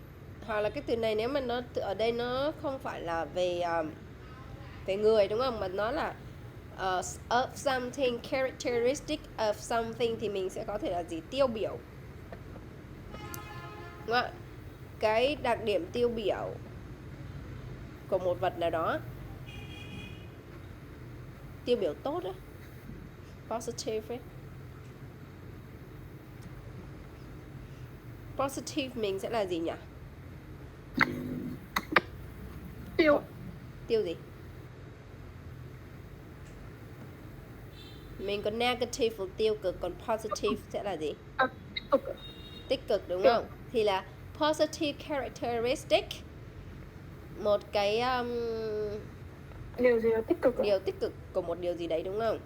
hoặc là cái từ này nếu mà nó ở đây nó không phải là về người đúng không, mà nó là of something, characteristic of something thì mình sẽ có thể là gì? Tiêu biểu. Đúng không? Cái đặc điểm tiêu biểu của một vật nào đó, tiêu biểu tốt á, positive ấy. Positive mình sẽ là gì nhỉ? Tiêu gì? Mình có negative là tiêu cực, còn positive sẽ là gì? Tích cực đúng không? Thì là positive characteristic, một cái điều gì là tích cực? Điều tích cực của một điều gì đấy đúng không?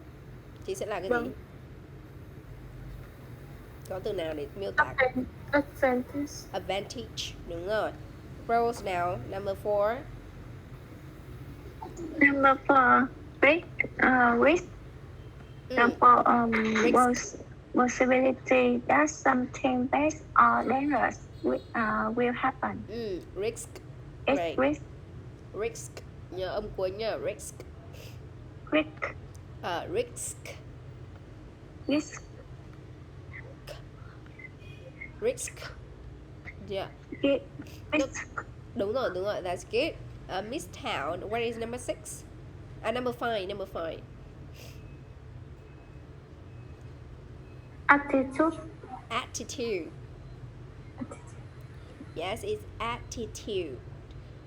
Thì sẽ là cái gì? Có từ nào để miêu tả? Advantage, đúng rồi. Roles nào? Number 4. Number 4, risk. Possibility that something bad or dangerous will happen. Risk. It's Right. risk. Risk. Nhớ âm cuối nhớ. Risk. Risk. Risk. Risk. Risk. Yeah. Risk. Đúng rồi. That's good. Miss Town, what is number 6? Number 5. Attitude. Yes, it's attitude.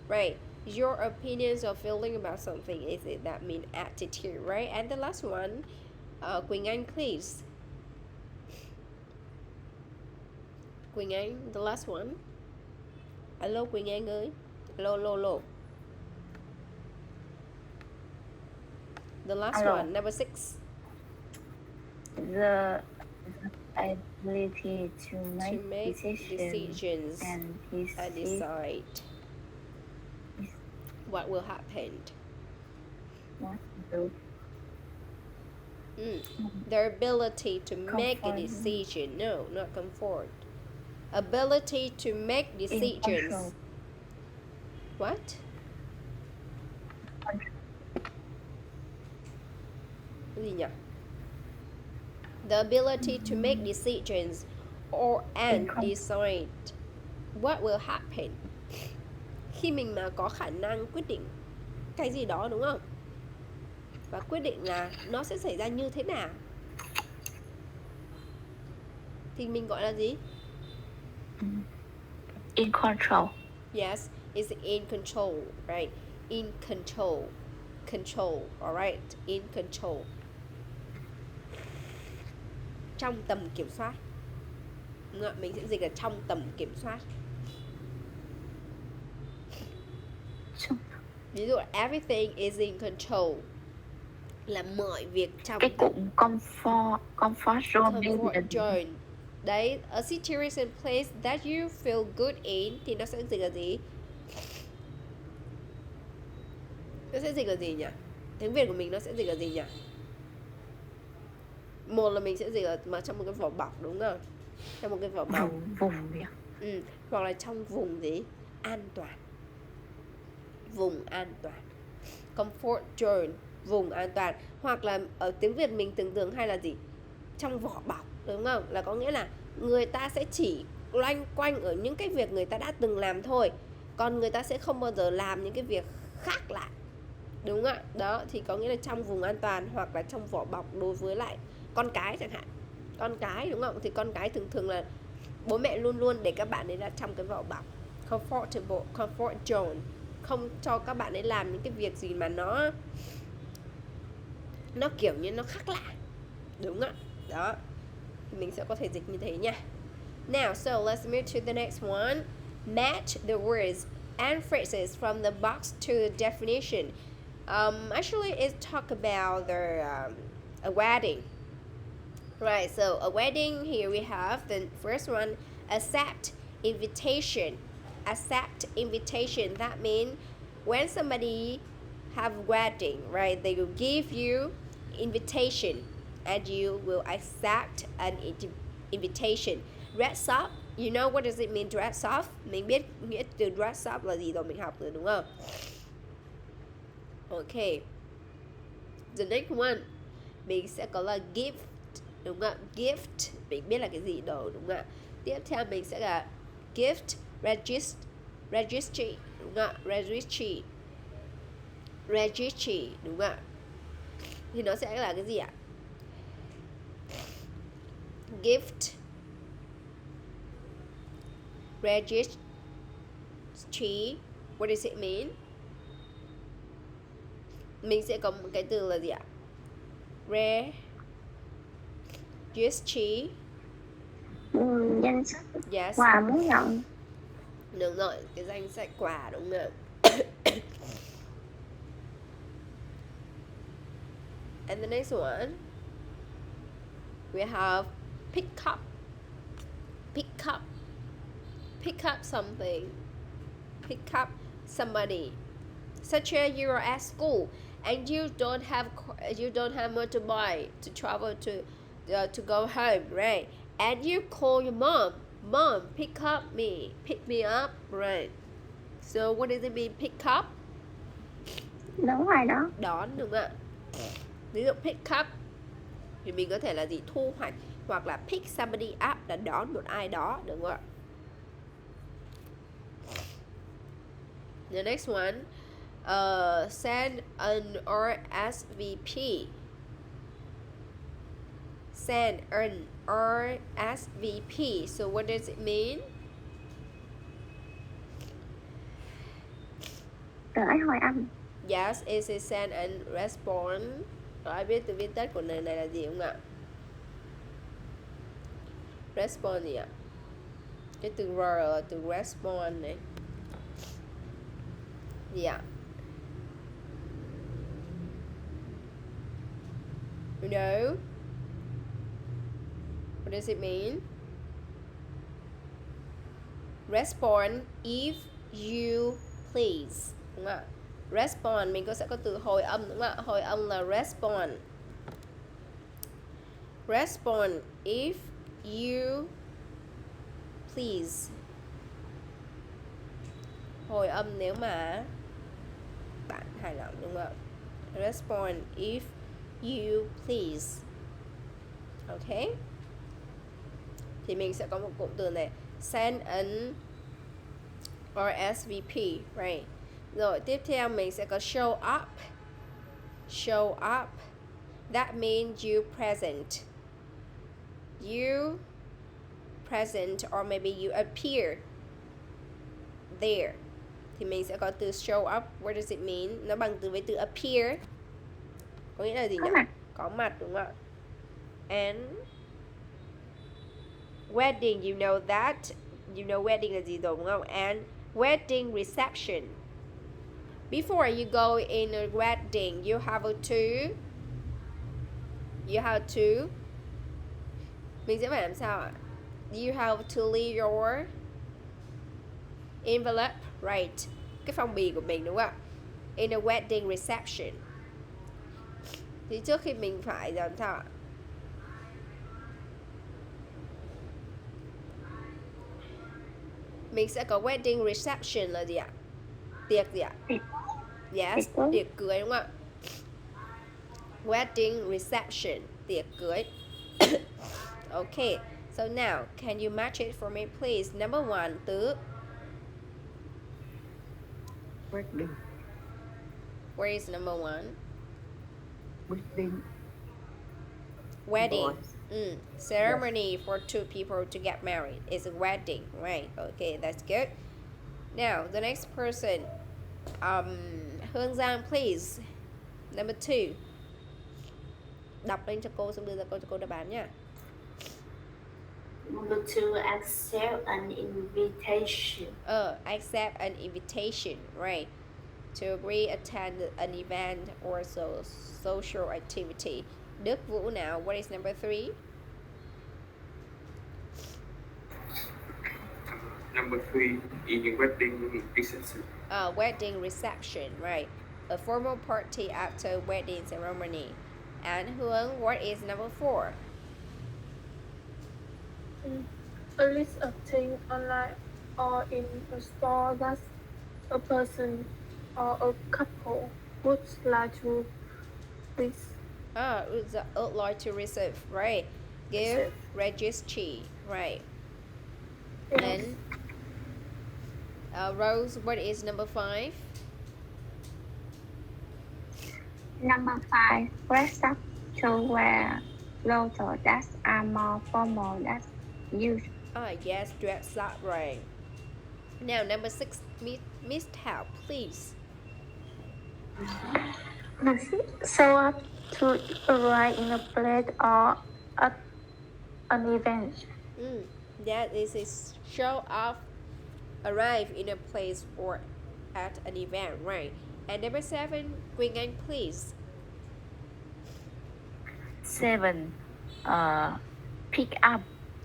Right. Your opinions or feeling about something, is it that mean attitude, right? And the last one, Quỳnh Anh, please. Quỳnh Anh, the last one. Alo Quỳnh Anh ơi. Alo. The last one, number 6. The ability to make decisions and decide what will happen. The ability to make a decision. No, not comfort. Ability to make decisions. What? Gì nhỉ? The ability to make decisions and decide what will happen. Khi mình mà có khả năng quyết định cái gì đó đúng không? Và quyết định là nó sẽ xảy ra như thế nào, thì mình gọi là gì? In control. Yes, it's in control, right? In control. Alright, in control. Trong tầm kiểm soát. Mình sẽ dịch là trong tầm kiểm soát. Ví dụ everything is in control là mọi việc trong cái cụm comfort zone. Đấy, a situation place that you feel good in thì nó sẽ dịch là gì? Nó sẽ dịch là gì nhỉ? Tiếng Việt của mình nó sẽ dịch là gì nhỉ? Một là mình sẽ dịch là mà trong một cái vỏ bọc đúng không? Trong một cái vỏ bọc. Vùng gì? Hoặc là trong vùng gì? An toàn. Vùng an toàn. Comfort zone. vùng an toàn. Hoặc là ở tiếng Việt mình tưởng tượng hay là gì? Trong vỏ bọc, đúng không? Là có nghĩa là người ta sẽ chỉ loanh quanh ở những cái việc người ta đã từng làm thôi, còn người ta sẽ không bao giờ làm những cái việc khác lại, đúng không ạ? Đó, thì có nghĩa là trong vùng an toàn hoặc là trong vỏ bọc đối với lại con cái chẳng hạn. Con cái, đúng không? Thì con cái thường thường là bố mẹ luôn luôn để các bạn ấy là trong cái vỏ bọc comfortable, comfort zone, không cho các bạn ấy làm những cái việc gì mà nó kiểu như nó khác lạ, đúng không ạ? Đó, mình sẽ có thể dịch như thế nha. Now, so let's move to the next one. Match the words and phrases from the box to the definition. Actually, it talk about a wedding. Right, so a wedding, here we have the first one, accept invitation. Accept invitation, that means when somebody have a wedding, right, they will give you invitation and you will accept an invitation. Dress up, you know what does it mean, dress up? Mình biết nghĩa từ dress up là gì rồi, mình học rồi đúng không? Okay, the next one mình sẽ có là gift, đúng không ạ? Gift mình biết là cái gì rồi, đúng không ạ? Tiếp theo mình sẽ là gift registry, đúng không ạ? Registry, đúng không ạ? Thì nó sẽ là cái gì ạ? Gift registry, what does it mean? Mình sẽ có một cái từ là gì ạ? Registry, danh sách yes, quà muốn nhận. đúng rồi, cái danh sách quà, đúng không? And the next one we have pick up something, pick up somebody, such as you are at school and you don't have motorbike to travel to go home, right? And you call your mom, pick me up, right? So what does it mean, pick up? Đúng rồi đó. Đón, đúng không ạ? Ví dụ pick up thì mình có thể là gì? Thu hoạch, hoặc là pick somebody up là đón một ai đó, đúng không ạ? The next one, send an RSVP. Send an RSVP. So what does it mean? Gửi hồi âm. Yes, it is send and response. Có ai biết từ viết tắt của này là gì không ạ? Response gì ạ? Cái từ R là từ response này. Gì ạ? You know? What does it mean? Respond if you please, đúng không ạ? Respond mình sẽ có từ hồi âm, đúng không ạ? Hồi âm là respond. Respond if you please. Hồi âm nếu mà bạn hài lòng, đúng không ạ? Respond if you please. Okay? Thì mình sẽ có một cụm từ này, send an RSVP, right? Rồi tiếp theo mình sẽ có show up. Show up, that means you present. You present or maybe you appear there. Thì mình sẽ có từ show up. What does it mean? Nó bằng từ với từ appear. Có nghĩa là gì nhỉ? Có mặt, đúng không ạ? And wedding, you know that. You know wedding là gì rồi, đúng không? And wedding reception. Before you go in a wedding, you have to mình sẽ phải làm sao ạ? You have to leave your envelope, right? Cái phong bì của mình, đúng không ạ? In a wedding reception. Thì trước khi mình phải làm sao ạ? Mình sẽ có wedding reception là gì ạ? Tiệc gì ạ? Tiệc. Yes, tiệc cưới, đúng không ạ? Wedding reception, tiệc cưới. Okay, so now can you match it for me please? Number 1, Tứ. Wedding. Where is number 1? Wedding. Wedding. Ceremony for 2 people to get married is a wedding, right? Okay, that's good. Now the next person, Hương Giang, please. Number 2. Đọc lên cho cô xong đưa ra cho cô đáp án nha. Number 2, accept an invitation. Accept an invitation, right? To agree attend an event or social activity. Đức Vũ now, what is number 3? Number 3 in wedding reception. Wedding reception, right? A formal party after wedding ceremony. And Hương, what is number 4? A list of things online or in a store that a person or a couple would like to receive. Would like to receive, right? Give registry, right? Yes. And Rose, what is number 5? Number 5, dress up to wear clothes that are more formal than usual. Yes, dress up, right. Now number 6, Miss Tao, please. Show up to arrive in a place or at an event. That is show up, arrive in a place or at an event, right? And number 7, Quỳnh Anh, please. 7. Pick up.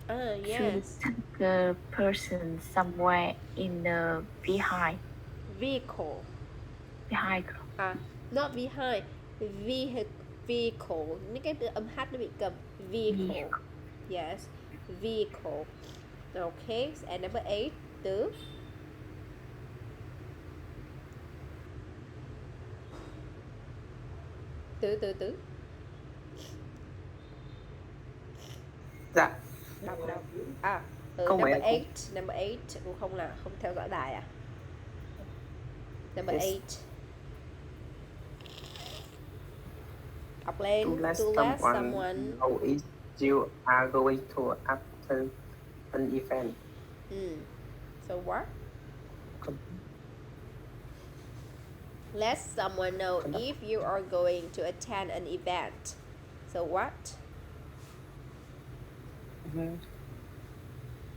Yes. To take a person somewhere in the behind. Vehicle. Behind. Not behind. Vehicle. Những cái từ âm H nó bị cầm. Vehicle. Yes. Vehicle. Okay. And number 8, Tứ. Tứ. Dạ. Đọc. Câu Number mấy 8. Number 8. Cũng không theo dõi đài à? Number 8. Đọc lên. To let someone know if you are going to attend an event. So what? Let someone know if you are going to attend an event. So what?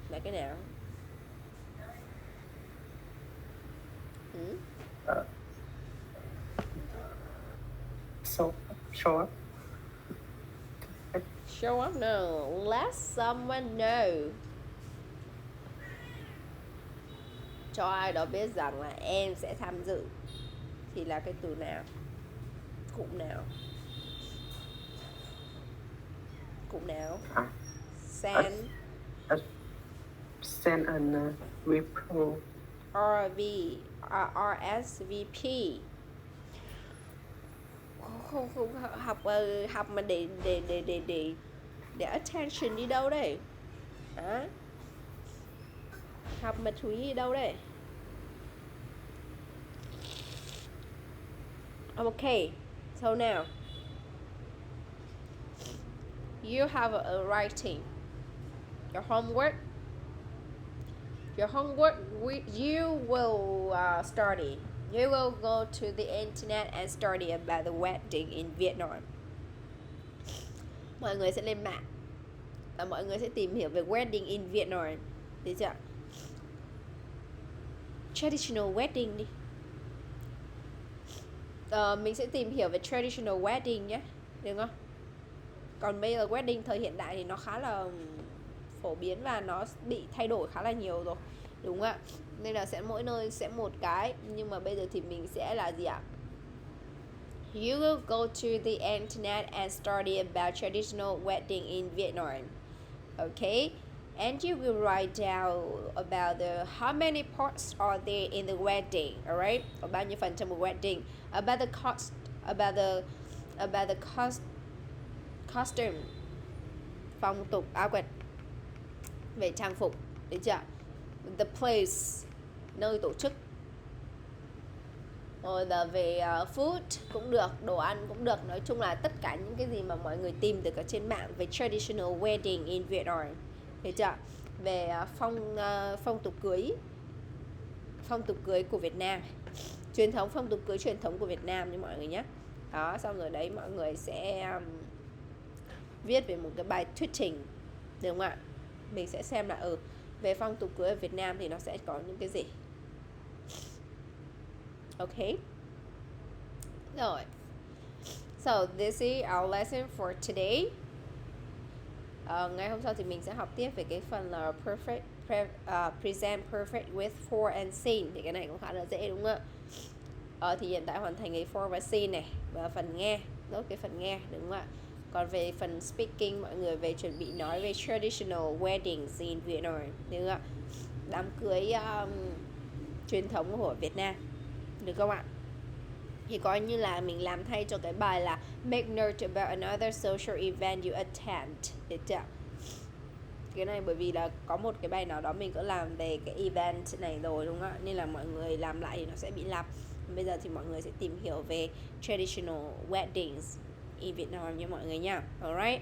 Là cái nào? Show up. Show up, no. Let someone know. Cho ai đó biết rằng là em sẽ tham dự. Thì là cái từ nào? Cụm nào? Send. Send an report. RSVP. Không học mà để attention đi đâu đây? Hả? Học mà chú ý đi đâu đây? Okay, so now you have a writing. Your homework, you will study. You will go to the internet and study about the wedding in Vietnam. Mọi người sẽ lên mạng và mọi người sẽ tìm hiểu về wedding in Vietnam. Được chưa? Traditional wedding đi. Mình sẽ tìm hiểu về traditional wedding nhé, được không? Còn bây giờ wedding thời hiện đại thì nó khá là phổ biến và nó bị thay đổi khá là nhiều rồi, đúng không ạ? Nên là sẽ mỗi nơi sẽ một cái, nhưng mà bây giờ thì mình sẽ là gì ạ? You will go to the internet and study about traditional wedding in Vietnam. Okay? And you will write down about how many parts are there in the wedding, alright? Có bao nhiêu phần trong một wedding, about the cost, about the about the costume, phong tục áo quần, về trang phục, được chưa? The place, nơi tổ chức. Rồi là về food cũng được, đồ ăn cũng được. Nói chung là tất cả những cái gì mà mọi người tìm được ở trên mạng về traditional wedding in Vietnam, được chưa? Về phong tục cưới của Việt Nam, phong tục cưới truyền thống của Việt Nam nha mọi người nhé. Đó, xong rồi đấy mọi người sẽ viết về một cái bài thuyết trình, được không ạ? Mình sẽ xem là về phong tục cưới ở Việt Nam thì nó sẽ có những cái gì. Okay. Rồi. So this is our lesson for today. Ngày hôm sau thì mình sẽ học tiếp về cái phần là present perfect with for and seen. Thì cái này cũng khá là dễ đúng không ạ? Thì hiện tại hoàn thành cái for và seen này, và phần nghe, nốt cái phần nghe, đúng không ạ? Còn về phần speaking, mọi người về chuẩn bị nói về traditional weddings in Vietnam, đúng không ạ? Đám cưới truyền thống của Việt Nam, được không ạ? Thì coi như là mình làm thay cho cái bài là make note about another social event you attend, được chưa? Cái này bởi vì là có một cái bài nào đó mình có làm về cái event này rồi, đúng không ạ? Nên là mọi người làm lại thì nó sẽ bị lặp. Bây giờ thì mọi người sẽ tìm hiểu về traditional weddings in Vietnam nha mọi người nha. Alright.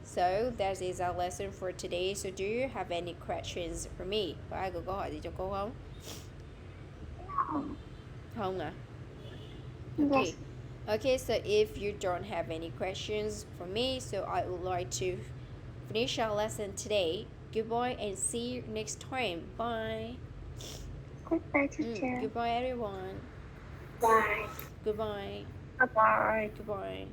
So that is our lesson for today. So do you have any questions for me? Có ai có câu hỏi gì cho cô không? Không à? Okay. Yes. Okay, so if you don't have any questions for me, so I would like to finish our lesson today. Goodbye and see you next time. Bye. Goodbye, teacher. Goodbye, everyone. Bye. Goodbye. Bye. Goodbye.